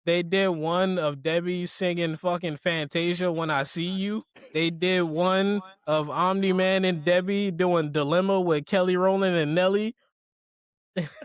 Speaker 1: They did one of Debbie singing fucking Fantasia When I See You. They did one of Omni Man and Debbie doing Dilemma with Kelly Rowland and Nelly.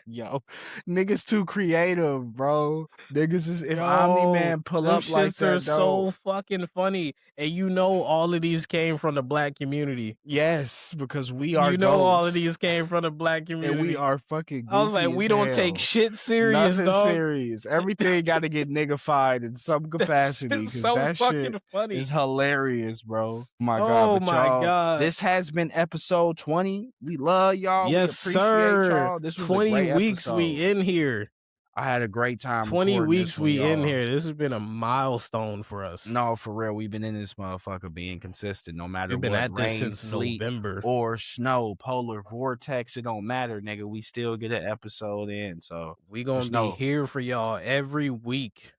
Speaker 2: Yo, niggas too creative, bro. Niggas is if Omni
Speaker 1: Yo,
Speaker 2: Man pull
Speaker 1: them
Speaker 2: up like
Speaker 1: shits are
Speaker 2: that, though.
Speaker 1: so fucking funny. And you know all of these came from the black community.
Speaker 2: Yes, because we are
Speaker 1: You know all of
Speaker 2: goats,
Speaker 1: these came from the black
Speaker 2: and
Speaker 1: community.
Speaker 2: we are fucking
Speaker 1: I was like,
Speaker 2: goofy
Speaker 1: we
Speaker 2: as
Speaker 1: don't take
Speaker 2: hell.
Speaker 1: shit serious,
Speaker 2: Nothing
Speaker 1: dog.
Speaker 2: serious. Everything got to get niggified in some capacity
Speaker 1: It's
Speaker 2: because
Speaker 1: so
Speaker 2: that
Speaker 1: fucking
Speaker 2: shit
Speaker 1: funny.
Speaker 2: is hilarious, bro. My
Speaker 1: Oh
Speaker 2: God, but
Speaker 1: my
Speaker 2: y'all,
Speaker 1: God.
Speaker 2: this has been episode 20. We love y'all.
Speaker 1: Yes,
Speaker 2: we appreciate
Speaker 1: sir.
Speaker 2: y'all. This was a
Speaker 1: 20
Speaker 2: great
Speaker 1: weeks
Speaker 2: episode.
Speaker 1: we in here.
Speaker 2: I had a great time.
Speaker 1: 20
Speaker 2: recording
Speaker 1: weeks
Speaker 2: this one,
Speaker 1: we in
Speaker 2: y'all.
Speaker 1: here. This has been a milestone for us.
Speaker 2: No, for real. We've been in this motherfucker being consistent no matter
Speaker 1: We've been
Speaker 2: what.
Speaker 1: at this
Speaker 2: Rain,
Speaker 1: since
Speaker 2: sleet,
Speaker 1: November.
Speaker 2: or snow, polar vortex. It don't matter, nigga. We still get an episode in. So
Speaker 1: We gonna
Speaker 2: there's
Speaker 1: be
Speaker 2: no
Speaker 1: here for y'all every week.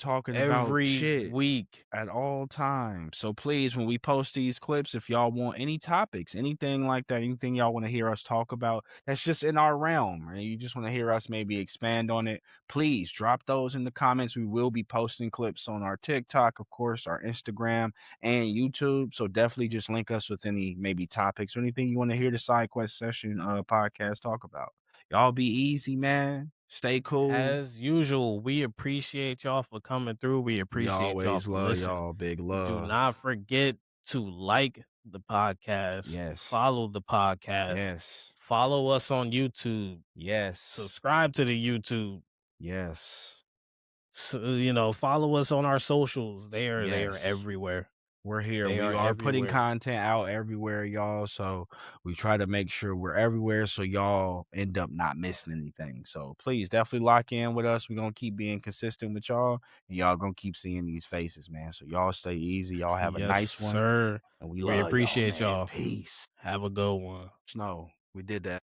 Speaker 2: talking about
Speaker 1: Every
Speaker 2: shit
Speaker 1: week.
Speaker 2: at all times. So please, when we post these clips, if y'all want any topics, anything like that, anything y'all want to hear us talk about, that's just in our realm, and you just want to hear us maybe expand on it, please drop those in the comments. We will be posting clips on our TikTok, of course, our Instagram and YouTube. So definitely just link us with any maybe topics or anything you want to hear the Side Quest Session podcast talk about. Y'all be easy, man. Stay cool.
Speaker 1: As usual, we appreciate y'all for coming through. We
Speaker 2: We
Speaker 1: appreciate y'all
Speaker 2: always
Speaker 1: for
Speaker 2: love
Speaker 1: listening.
Speaker 2: y'all. Big
Speaker 1: Do
Speaker 2: love.
Speaker 1: not forget to like the podcast.
Speaker 2: Yes.
Speaker 1: Follow the podcast.
Speaker 2: Yes.
Speaker 1: Follow us on YouTube.
Speaker 2: Yes.
Speaker 1: Subscribe to the YouTube.
Speaker 2: Yes.
Speaker 1: So, follow us on our socials. They are
Speaker 2: Yes.
Speaker 1: everywhere.
Speaker 2: We're here.
Speaker 1: They
Speaker 2: We
Speaker 1: are
Speaker 2: are putting
Speaker 1: everywhere.
Speaker 2: content out everywhere, y'all. So we try to make sure we're everywhere so y'all end up not missing anything. So please definitely lock in with us. We're gonna keep being consistent with y'all, and y'all gonna keep seeing these faces, man. So y'all stay easy. Y'all have a
Speaker 1: Yes,
Speaker 2: nice one.
Speaker 1: sir.
Speaker 2: And we
Speaker 1: We
Speaker 2: love
Speaker 1: appreciate
Speaker 2: y'all, man.
Speaker 1: y'all.
Speaker 2: Peace.
Speaker 1: Have a good one.
Speaker 2: Snow. We did that.